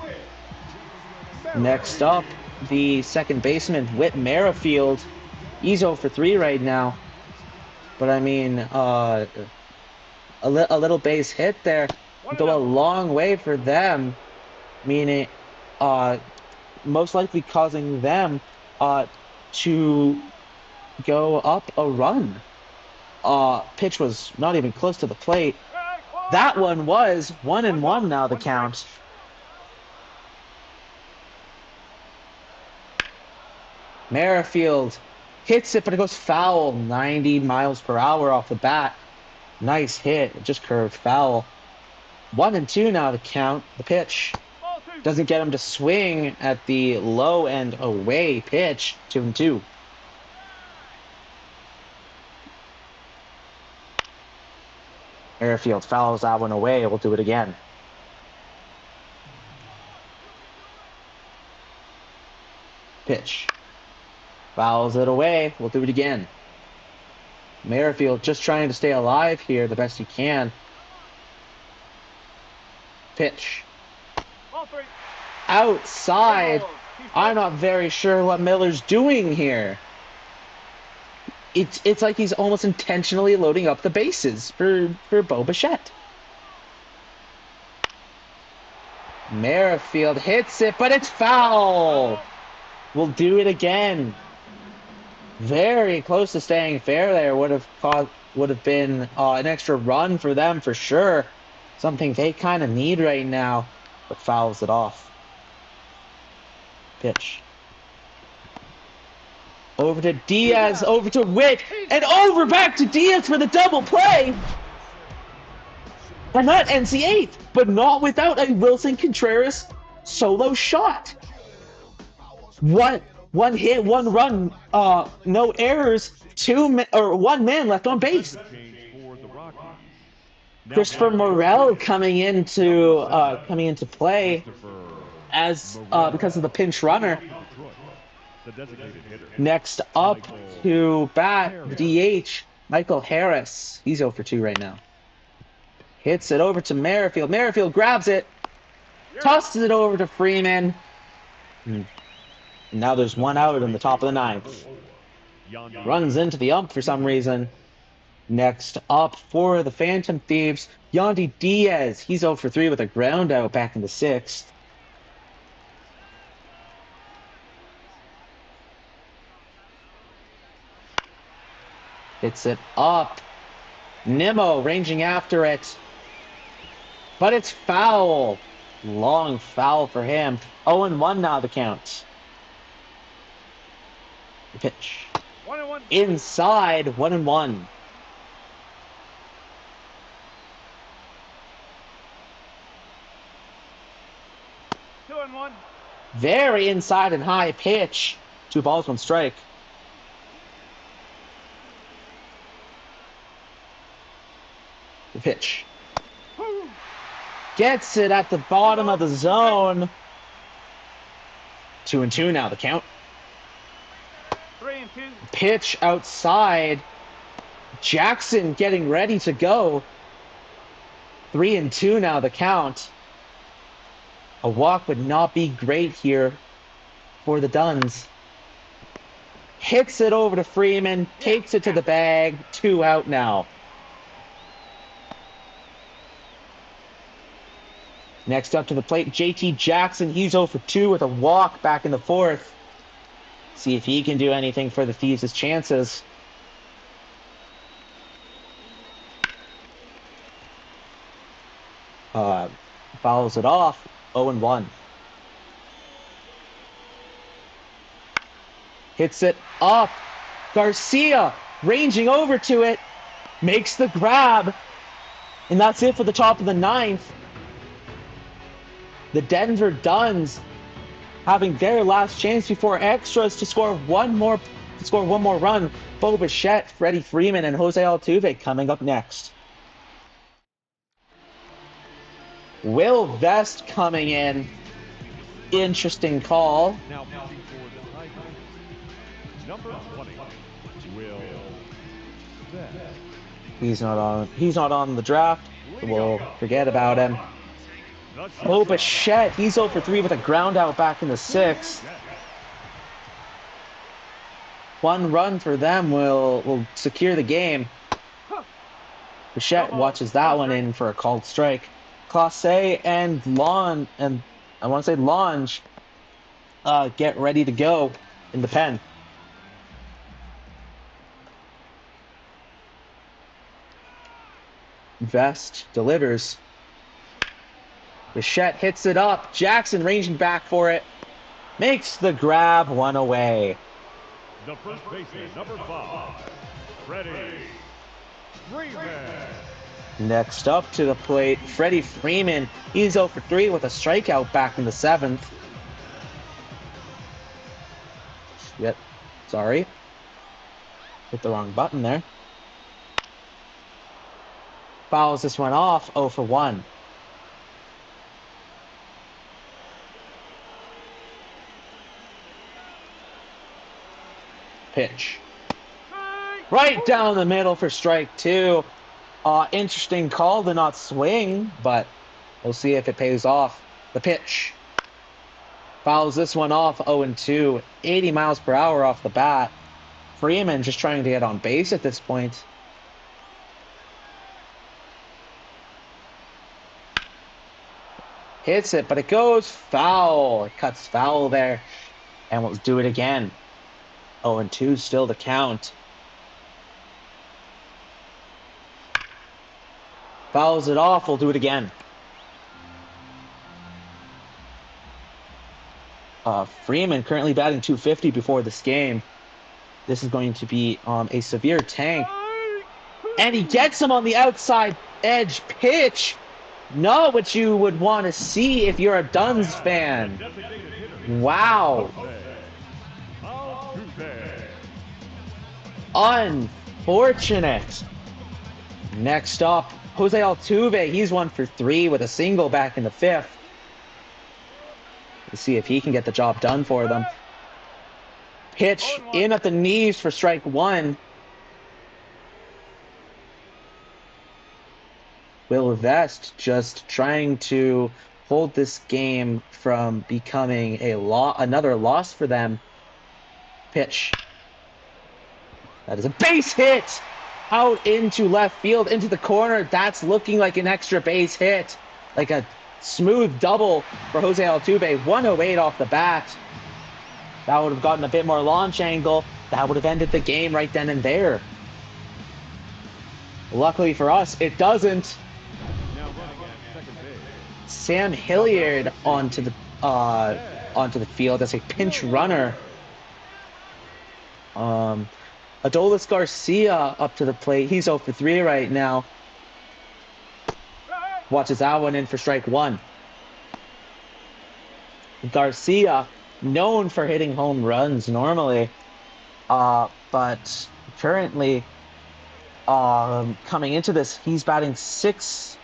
Next up, the second baseman, Whit Merrifield. He's 0 for 3 right now. But I mean, a little base hit there would go a long way for them. Meaning, most likely causing them to go up a run. Pitch was not even close to the plate. That one was 1-1 now the count. Merrifield hits it, but it goes foul. 90 miles per hour off the bat. Nice hit. It just curved foul. 1-2 now the count. The pitch doesn't get him to swing at the low and away pitch. 2-2. Merrifield fouls that one away. We'll do it again. Pitch. Fouls it away. We'll do it again. Merrifield just trying to stay alive here the best he can. Pitch. Outside. I'm not very sure what Miller's doing here. It's like he's almost intentionally loading up the bases for Bo Bichette. Merrifield hits it, but it's foul. We'll do it again. Very close to staying fair there. Would have been an extra run for them for sure. Something they kind of need right now, but fouls it off. Pitch. Over to Diaz, over to Witt, and over back to Diaz for the double play. And that ends the eighth, but not without a Wilson Contreras solo shot. One hit, one run, no errors, one man left on base. Christopher Morel coming into play as because of the pinch runner. Next up to bat, DH, Michael Harris. He's 0 for 2 right now. Hits it over to Merrifield. Merrifield grabs it, tosses it over to Freeman. Now there's one out in the top of the ninth. Runs into the ump for some reason. Next up for the Phantom Thieves, Yandy Diaz. He's 0 for 3 with a ground out back in the sixth. Hits it up. Nimmo ranging after it. But it's foul. Long foul for him. 0-1 now the count. The pitch. 1-1. Inside, 1-1. Two and one. Very inside and high pitch. 2 balls, 1 strike. The pitch. Gets it at the bottom of the zone. 2-2 now the count. 3-2. Pitch outside. Jackson getting ready to go. 3-2 now the count. A walk would not be great here for the Duns. Hits it over to Freeman. Takes it to the bag. 2 out now. Next up to the plate, JT Jackson. He's 0 for 2 with a walk back in the fourth. See if he can do anything for the Thieves' chances. Fouls it off. 0-1. Hits it up. Garcia ranging over to it. Makes the grab. And that's it for the top of the ninth. The Denver Duns having their last chance before extras to score one more run. Bo Bichette, Freddie Freeman, and Jose Altuve coming up next. Will Vest coming in. Interesting call. Now pitching for the Tigers, number 20, Will Vest. He's not on the draft. We'll forget about him. Bo Bichette, he's 0 for 3 with a ground out back in the sixth. 1 run for them will secure the game. Bichette watches that one in for a called strike. Clase and Lange get ready to go in the pen. Vest delivers. Bichette hits it up. Jackson ranging back for it. Makes the grab, 1 away. The first baseman, number 5, Freddie Freeman. Next up to the plate, Freddie Freeman. He's 0 for 3 with a strikeout back in the seventh. Yep, sorry. Hit the wrong button there. Fouls this one off, 0 for 1. Pitch. Right down the middle for strike 2. Interesting call to not swing, but we'll see if it pays off. The pitch. Fouls this one off, 0-2. 80 miles per hour off the bat. Freeman just trying to get on base at this point. Hits it, but it goes foul. It cuts foul there. And we'll do it again. 0-2 still the count. Fouls it off. We'll do it again. Freeman currently batting .250 before this game. This is going to be a severe tank. And he gets him on the outside edge pitch. Not what you would want to see if you're a DoM's fan. Wow. Unfortunate. Next up, Jose Altuve. He's 1 for 3 with a single back in the 5th. Let's see if he can get the job done for them. Pitch in at the knees for strike 1. Will Vest just trying to hold this game from becoming another loss for them. Pitch. That is a base hit out into left field, into the corner. That's looking like an extra base hit, like a smooth double for Jose Altuve. 108 off the bat. That would have gotten a bit more launch angle. That would have ended the game right then and there. Luckily for us, it doesn't. Sam Hilliard onto the field as a pinch runner. Adolis Garcia up to the plate. He's 0 for 3 right now. Watches that one in for strike 1. Garcia, known for hitting home runs normally, but currently coming into this, he's batting 6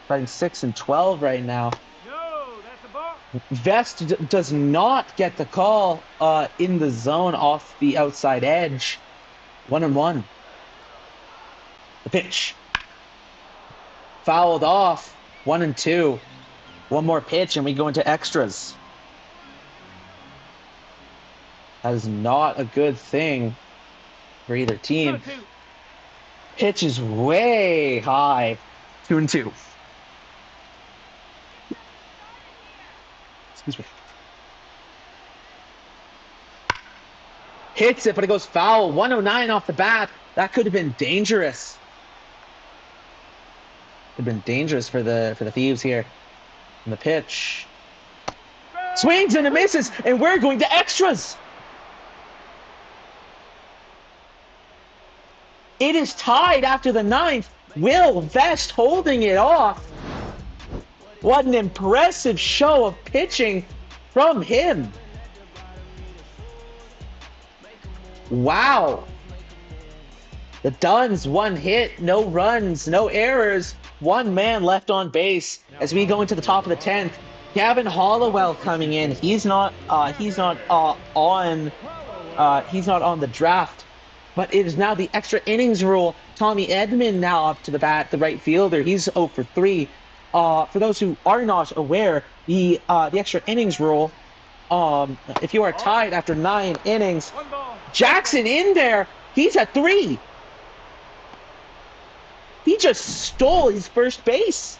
and 12 right now. No, that's a ball. Vest does not get the call in the zone off the outside edge. 1-1. The pitch. Fouled off. 1-2. One more pitch and we go into extras. That is not a good thing for either team. 2-2. Pitch is way high. 2-2. Excuse me. Hits it, but it goes foul. 109 off the bat. That could have been dangerous. Could have been dangerous for the Thieves here. And the pitch. Swings and it misses, and we're going to extras. It is tied after the 9th. Will Vest holding it off. What an impressive show of pitching from him. Wow. The Duns, 1 hit, no runs, no errors, 1 man left on base as we go into the top of the 10th. Gavin Hollowell coming in. He's not on the draft, but it is now the extra innings rule. Tommy Edman now up to the bat, the right fielder. He's 0 for 3. For those who are not aware, the extra innings rule, if you are tied after 9 innings, Jackson in there, he's at 3. He just stole his first base.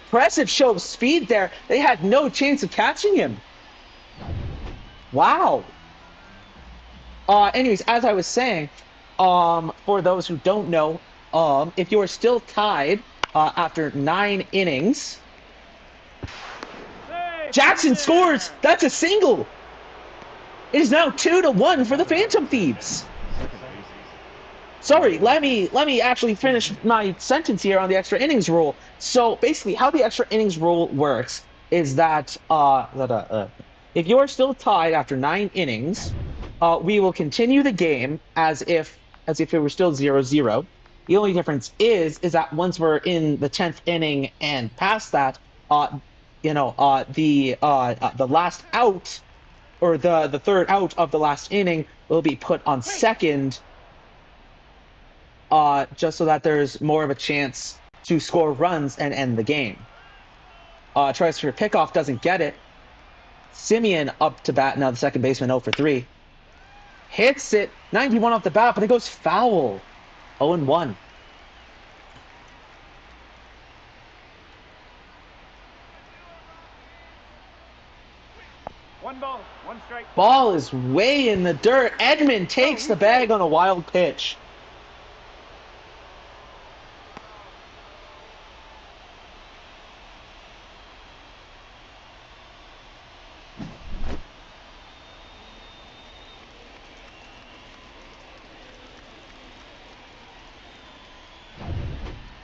Impressive show of speed there. They had no chance of catching him. Wow. Anyways, as I was saying, for those who don't know, if you are still tied after 9 innings, Jackson scores. That's a single. It is now 2-1 for the Phantom Thieves. Sorry, let me actually finish my sentence here on the extra innings rule. So basically, how the extra innings rule works is that if you are still tied after 9 innings, we will continue the game as if it were still 0-0. The only difference is that once we're in the 10th inning and past that, the last out, or the third out of the last inning will be put on second, just so that there's more of a chance to score runs and end the game. Tries for a pickoff, doesn't get it. Simeon up to bat now, the second baseman, 0 for 3. Hits it, 91 off the bat, but it goes foul. 0-1. One ball, one strike. Ball is way in the dirt. Edmund takes the bag on a wild pitch.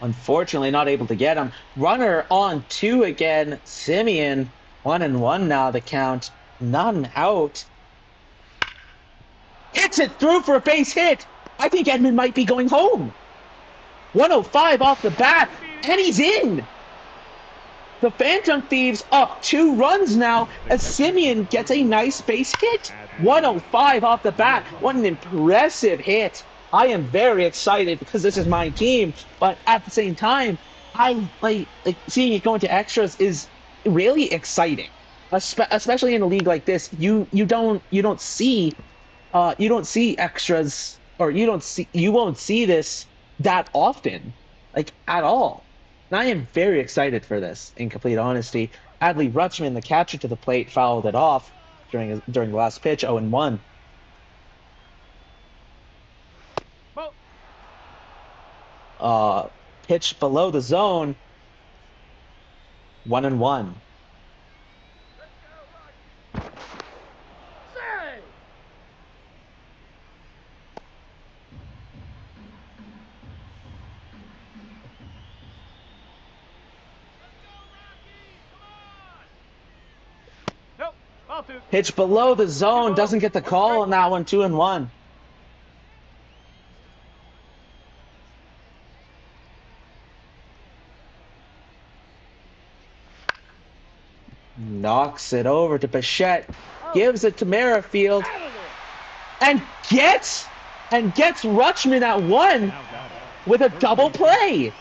Unfortunately, not able to get him. Runner on 2 again. Simeon, 1-1 now the count. None out. Hits it through for a base hit. I think Edmund might be going home. 105 off the bat, and he's in. The Phantom Thieves up 2 runs now as Simeon gets a nice base hit. 105 off the bat. What an impressive hit. I am very excited because this is my team, but at the same time, I like seeing it go into extras is really exciting, especially in a league like this. You don't see extras, or you won't see this that often, like at all. And I am very excited for this. In complete honesty, Adley Rutschman, the catcher to the plate, fouled it off during the last pitch. 0-1. Pitch below the zone. 1-1. Nope, ball 2. Pitch below the zone, doesn't get the call on that one. 2-1. Knocks it over to Bichette, gives it to Merrifield, and gets Rutschman at 1 with a double play.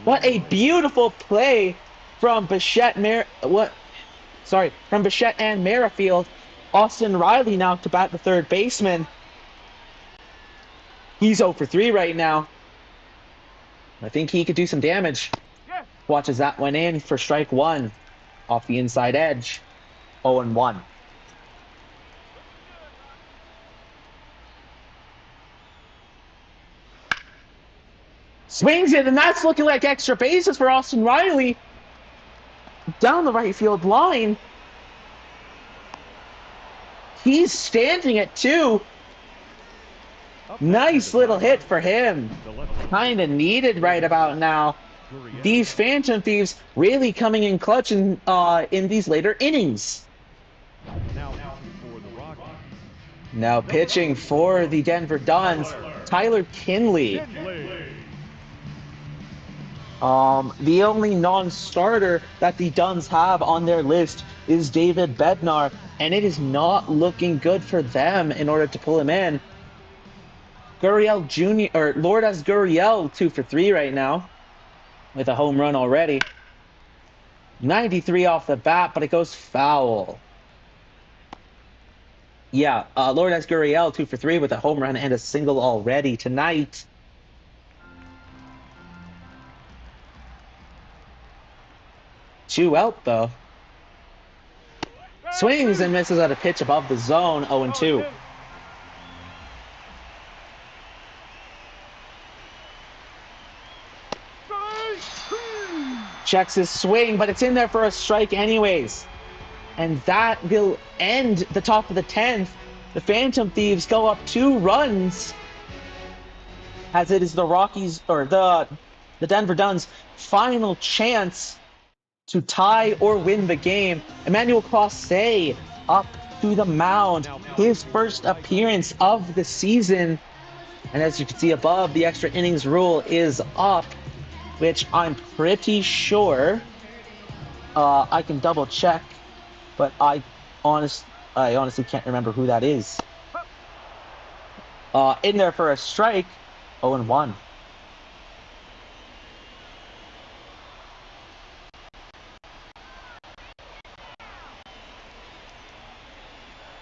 What a beautiful play from Bichette from Bichette and Merrifield. Austin Riley now to bat the third baseman. He's 0 for 3 right now. I think he could do some damage. Watches that one in for strike 1 off the inside edge. 0-1. Swings it, and that's looking like extra bases for Austin Riley. Down the right field line. He's standing at 2. Nice little hit for him. Kind of needed right about now. These Phantom Thieves really coming in clutch in these later innings. Now pitching for the Denver Duns, Tyler Kinley. The only non-starter that the Duns have on their list is David Bednar, and it is not looking good for them in order to pull him in. Gurriel Jr. or Lourdes Gurriel 2 for 3 right now, with a home run already. 93 off the bat, but it goes foul. Yeah, Lourdes Gurriel 2 for 3 with a home run and a single already tonight. Two out though. Swings and misses at a pitch above the zone. 0-2. Checks his swing, but it's in there for a strike anyways. And that will end the top of the 10th. The Phantom Thieves go up 2 runs, as it is the Rockies, or the Denver Duns' final chance to tie or win the game. Emmanuel Clase up to the mound. His first appearance of the season. And as you can see above, the extra innings rule is up, which I'm pretty sure I can double check, but I honestly can't remember who that is. In there for a strike. 0-1.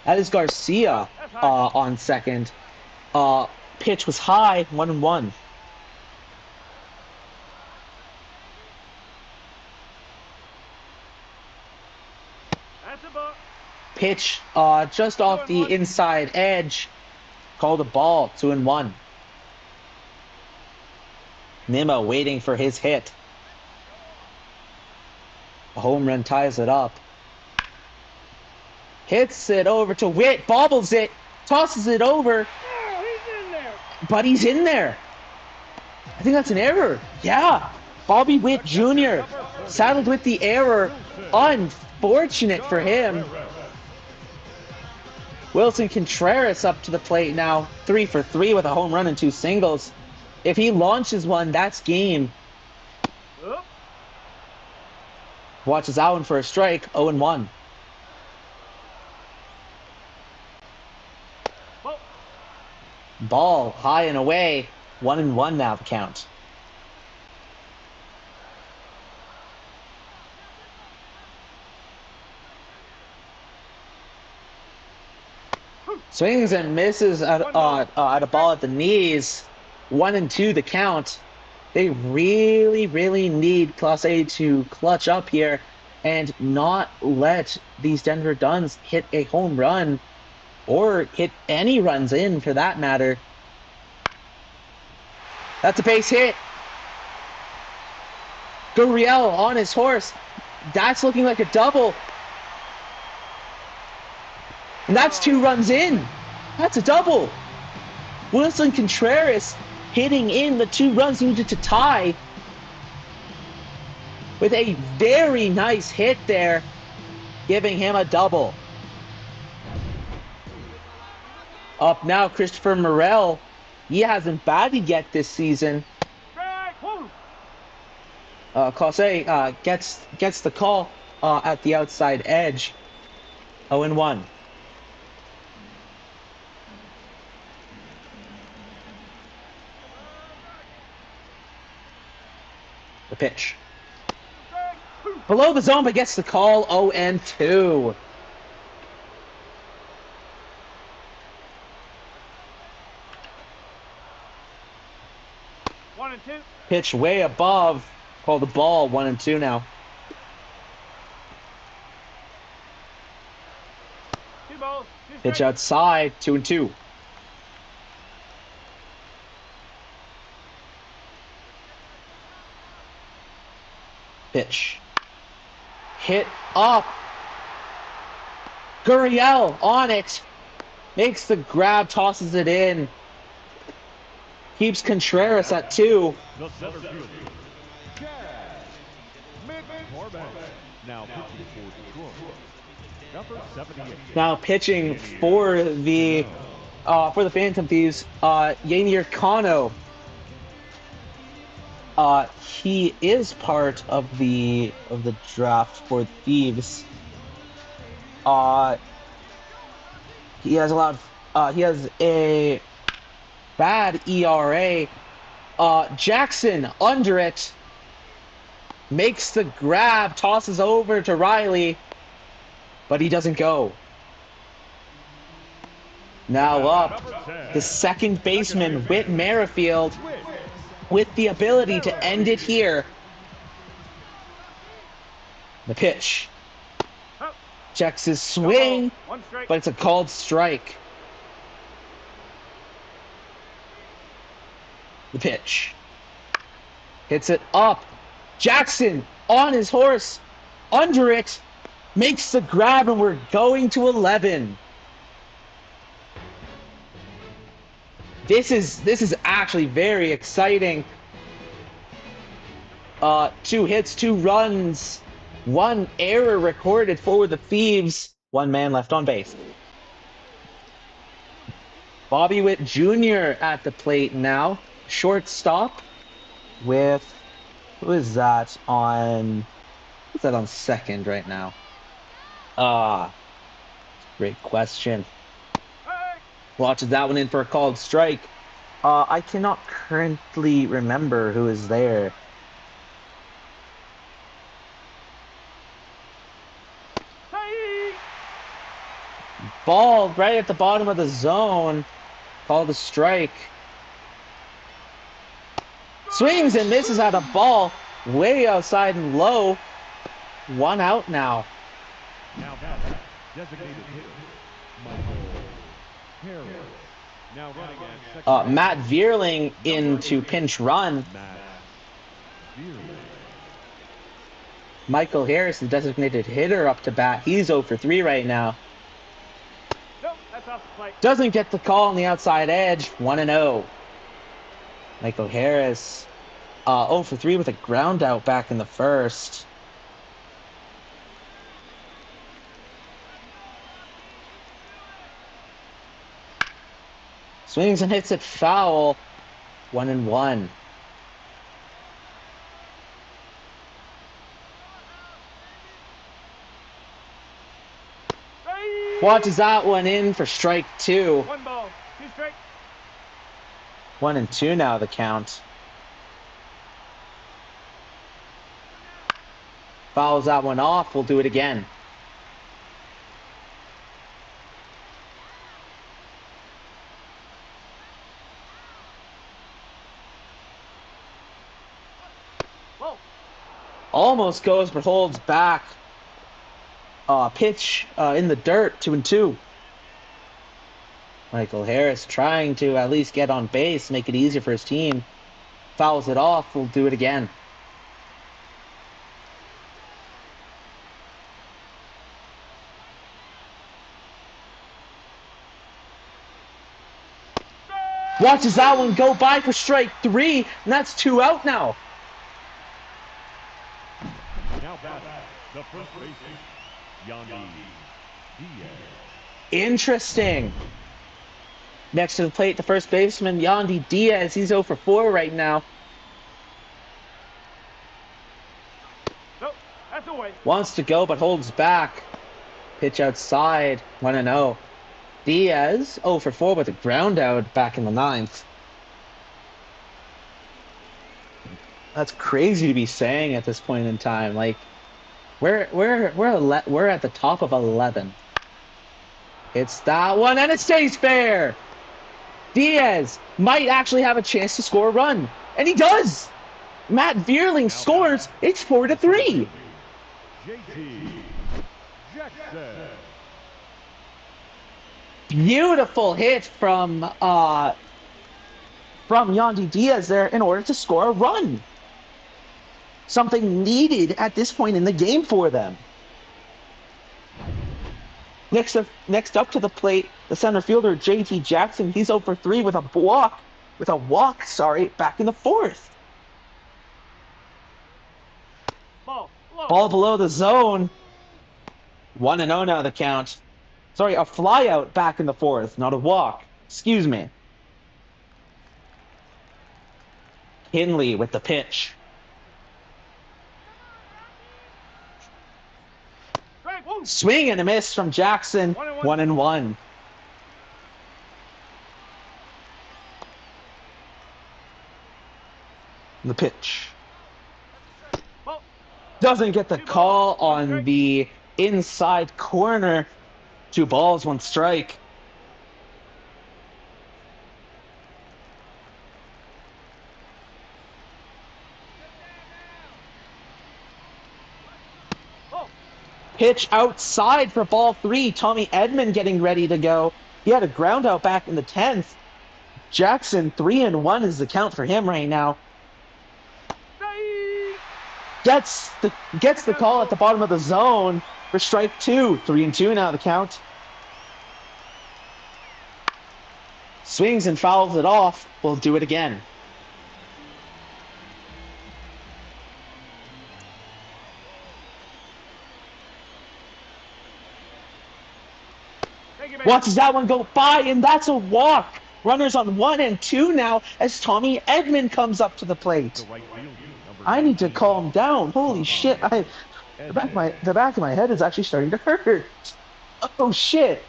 That is Garcia on second. Pitch was high. 1-1. That's a ball. Pitch just off the inside edge. Called a ball, 2-1. Nimmo waiting for his hit. A home run ties it up. Hits it over to Witt, bobbles it, tosses it over. Oh, he's in there. But he's in there. I think that's an error. Yeah. Bobby Witt Jr. saddled with the error. Unfortunate for him. Wilson Contreras up to the plate now. 3 for 3 with a home run and 2 singles. If he launches one, that's game. Oop. Watches Allen for a strike. 0-1. Ball. Ball high and away. 1-1 now the count. Swings and misses at a ball at the knees. 1-2 the count. They really need Class A to clutch up here and not let these Denver Duns hit a home run or hit any runs in for that matter. That's a base hit. Gurriel on his horse. That's looking like a double. And that's 2 runs in. That's a double. Wilson Contreras hitting in the 2 runs needed to tie with a very nice hit there, giving him a double. Up now, Christopher Morel. He hasn't batted yet this season. Class A gets the call at the outside edge. 0-1. The pitch. Below the zone, but gets the call. 0-2. One and two. Pitch way above. Call the ball. 1-2 now. 2 balls. 2 Pitch strikes. outside. 2-2. Pitch. Hit up. Gurriel on it. Makes the grab, tosses it in. Keeps Contreras at 2. The center fielder, Chad McCormick. Now pitching for Detroit. Number 78. Now pitching for the Phantom Thieves, Yanier Kano. He is part of the draft for Thieves. He has a bad ERA. Jackson under it. Makes the grab, tosses over to Riley, but he doesn't go. Now up, the second baseman, Whit Merrifield, with the ability to end it here. The pitch. Checks his swing, One strike. but it's a called strike. The pitch. Hits it up. Jackson on his horse, under it, makes the grab, and we're going to 11. This is actually very exciting. 2 hits, 2 runs, 1 error recorded for the Thieves. 1 man left on base. Bobby Witt Jr. at the plate now. Shortstop with who's that on second right now? Great question. Watches that one in for a called strike. I cannot currently remember who is there. Hey! Ball right at the bottom of the zone. Called a strike. Swings and misses at a ball way outside and low. 1 out now. Now batting, designated hitter, Michael Harris. Now running at second. Matt Vierling into pinch run. Matt Beerley. Michael Harris, the designated hitter, up to bat. He's 0 for 3 right now. Nope, that's off the plate. Doesn't get the call on the outside edge. 1-0. Michael Harris, 0 for 3 with a ground out back in the first. Swings and hits it foul. 1-1. Watches that one in for strike 2. 1 ball, 2 strikes. 1-2 now the count. Fouls that one off. We'll do it again. Whoa. Almost goes, but holds back. Pitch in the dirt, 2-2. Michael Harris trying to at least get on base, make it easier for his team. Fouls it off. We'll do it again. Watches that one go by for strike 3, and that's 2 out now. Now batting, the first baseman, Yandy Diaz. Interesting. Next to the plate, the first baseman, Yandy Diaz. He's 0 for 4 right now. Nope, that's away. Wants to go, but holds back. Pitch outside, 1-0. Diaz, 0 for 4 with a ground out back in the 9th. That's crazy to be saying at this point in time. Like, we're at the top of 11. It's that one, and it stays fair. Diaz might actually have a chance to score a run, and he does. Matt Vierling scores. It's 4-3. JT Jackson. Beautiful hit from Yandy Diaz there in order to score a run. Something needed at this point in the game for them. Next up to the plate, the center fielder JT Jackson. He's 0 for 3 with a walk, back in the 4th. Ball, low. Ball below the zone. 1-0 now the count. Sorry, a fly out back in the 4th, not a walk. Excuse me. Kinley with the pitch. Strike, woo. Swing and a miss from Jackson. 1-1. The pitch. Ball. Doesn't get the call on the inside corner. 2 balls, 1 strike. Oh. Pitch outside for ball 3. Tommy Edman getting ready to go. He had a ground out back in the 10th. Jackson, 3-1 is the count for him right now. Gets the call at the bottom of the zone for strike 2. 3-2 now the count. Swings and fouls it off. We'll do it again. Thank you, man. Watches that one go by, and that's a walk. Runners on 1 and 2 now as Tommy Edman comes up to the plate. The right fielder, number I need to 19, calm down. Holy shit! The back of my head is actually starting to hurt. Oh shit!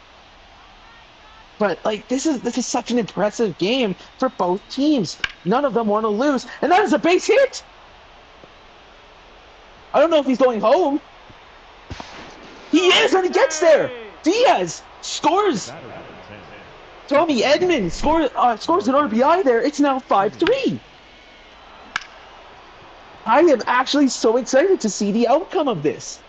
But like this is such an impressive game for both teams. None of them want to lose, and that is a base hit. I don't know if he's going home. He is, and he gets there. Diaz scores. batter number 10. Tommy Edman scores an RBI there. It's now 5-3. I am actually so excited to see the outcome of this.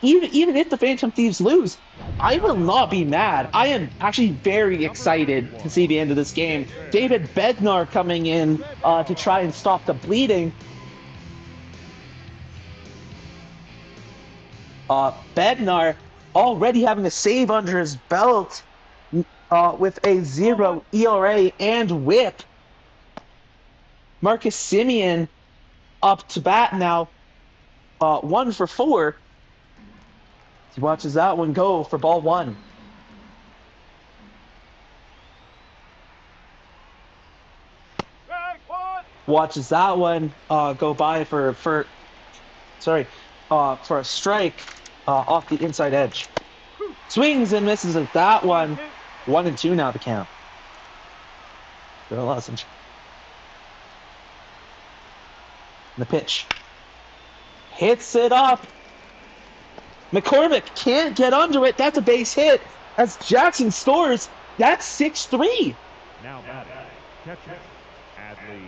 even if the Phantom Thieves lose, I will not be mad. I am actually very excited to see the end of this game. David Bednar coming in to try and stop the bleeding. Bednar already having a save under his belt with a 0 ERA and whip. Marcus Simeon up to bat now, 1 for 4. He watches that one go for ball 1. Watches that one go by for a strike off the inside edge. Swings and misses at that one. 1-2 now the count. The pitch. Hits it up. McCormick can't get under it. That's a base hit. As Jackson scores, that's 6-3. Now batting, catcher, Adley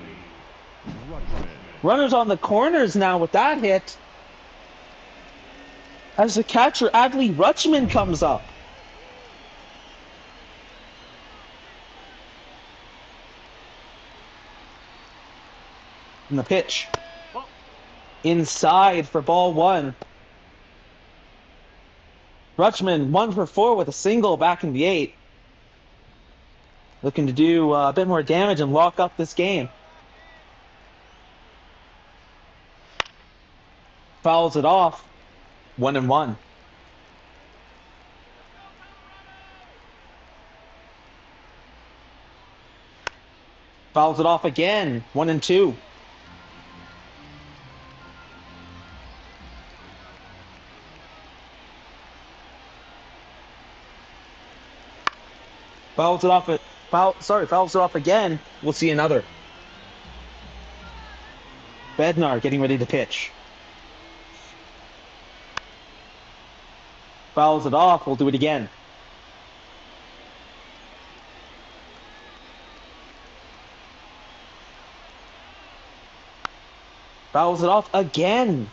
Rutschman. Runners on the corners now with that hit. As the catcher, Adley Rutschman comes up. And the pitch. Inside for ball 1. Rutschman 1 for 4 with a single back in the 8th. Looking to do a bit more damage and lock up this game. Fouls it off. 1-1. Fouls it off again. 1-2. Fouls it off again. We'll see another. Bednar getting ready to pitch. Fouls it off. We'll do it again. Fouls it off again.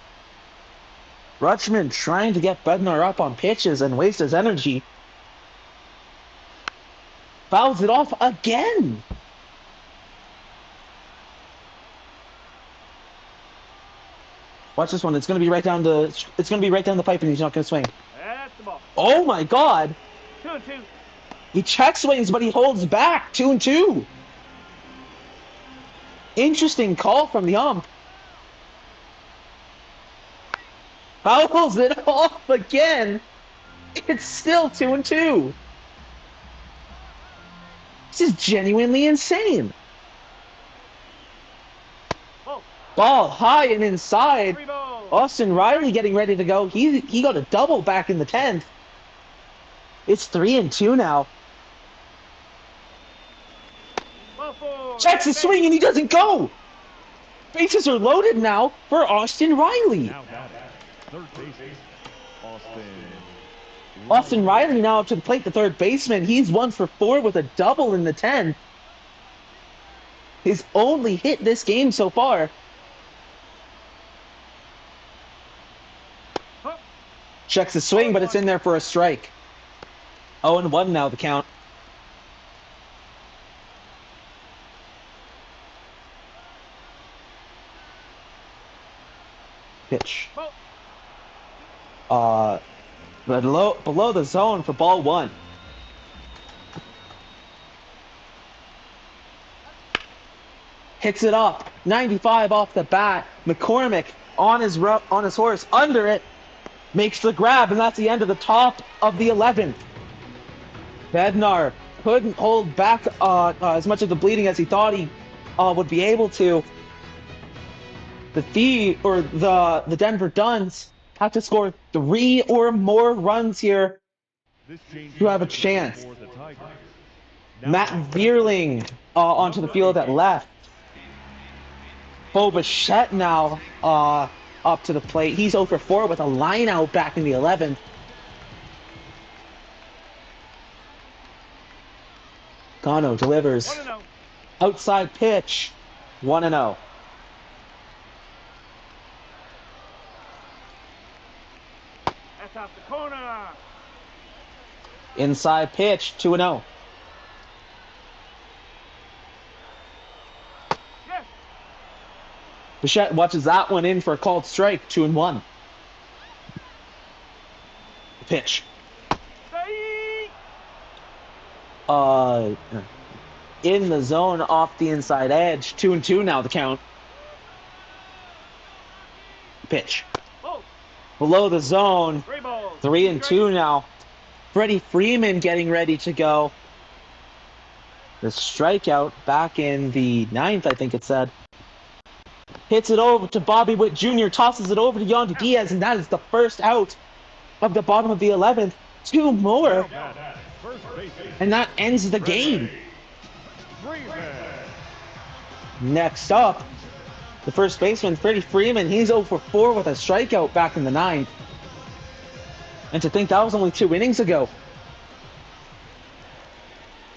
Rutschman trying to get Bednar up on pitches and waste his energy. Fouls it off again. Watch this one. It's gonna be right down the pipe, and he's not gonna swing. That's the ball. Oh my God! 2-2. He check swings, but he holds back. 2-2. Interesting call from the ump. Fouls it off again. It's still 2-2. This is genuinely insane. Ball high and inside. Austin Riley getting ready to go. He got a double back in the 10th. It's 3-2 now. Checks the swing and he doesn't go. Bases are loaded now for Austin Riley. Now batting, third baseman, Austin Riley now up to the plate, the third baseman. He's 1 for 4 with a double in the 10th. His only hit this game so far. Checks the swing, but it's in there for a strike. 0-1 now the count. Pitch. Below the zone for ball 1. Hits it up. 95 off the bat. McCormick on his horse under it. Makes the grab, and that's the end of the top of the 11th. Bednar couldn't hold back as much of the bleeding as he thought he would be able to. The Denver Duns have to score 3 or more runs here to have a chance. Matt Vierling onto the field at left. Bo Bichette now up to the plate. He's 0 for 4 with a line out back in the 11th. Cano delivers. 1-0. Outside pitch. 1-0. That's off the corner. Inside pitch, 2-0. Yes. Bichette watches that one in for a called strike, 2-1. Pitch. Strike. In the zone off the inside edge, 2-2 now the count. Pitch. Oh, Below the zone, 3 balls. 3-2 now. Freddie Freeman getting ready to go. The strikeout back in the 9th, I think it said. Hits it over to Bobby Witt Jr., tosses it over to Yandy Diaz, and that is the first out of the bottom of the 11th. 2 more, First baseman, and that ends the game. Freeman. Next up, the first baseman, Freddie Freeman. He's 0 for 4 with a strikeout back in the 9th. And to think that was only 2 innings ago.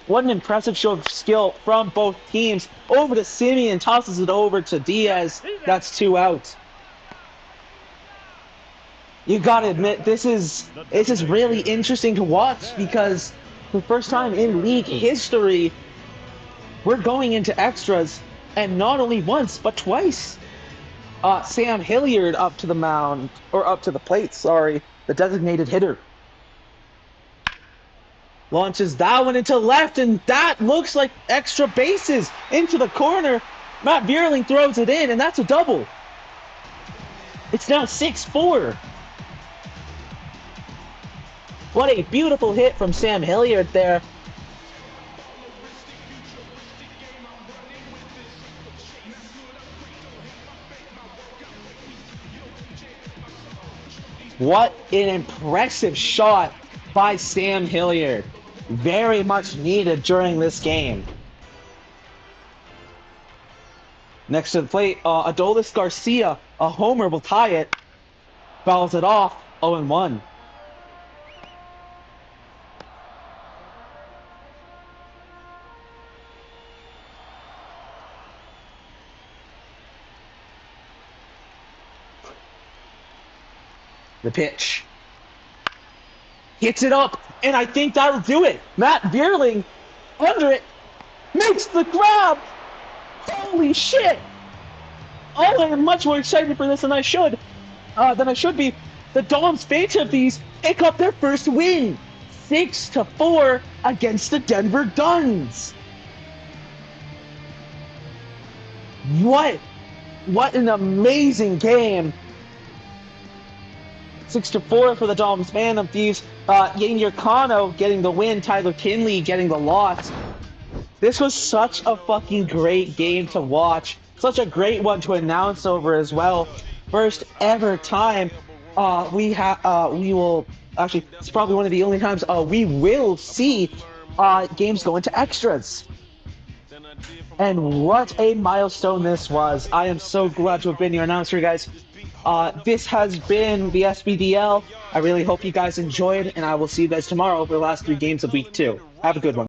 What an impressive show of skill from both teams. Over to Simeon, tosses it over to Diaz. That's 2 outs. You gotta admit, this is really interesting to watch because for the first time in league history, we're going into extras, and not only once, but twice. Sam Hilliard up to the mound, or up to the plate, sorry, the designated hitter. Launches that one into left, and that looks like extra bases into the corner. Matt Bierling throws it in, and that's a double. It's now 6-4. What a beautiful hit from Sam Hilliard there. What an impressive shot by Sam Hilliard. Very much needed during this game. Next to the plate, Adolis Garcia, a homer will tie it. Fouls it off, 0-1. The pitch. Hits it up, and I think that'll do it. Matt Bierling, under it, makes the grab. Holy shit! Oh, I'm much more excited for this than I should be. The DoM's fans of these pick up their first win, 6-4 against the Denver Duns. What an amazing game. 6-4 for the DoM's man of Thieves. Yanier Kano getting the win, Tyler Kinley getting the loss. This was such a fucking great game to watch. Such a great one to announce over as well. First ever time we will actually, it's probably one of the only times we will see games go into extras. And what a milestone this was. I am so glad to have been your announcer, guys. This has been the SBDL. I really hope you guys enjoyed, and I will see you guys tomorrow for the last 3 games of week 2. Have a good one.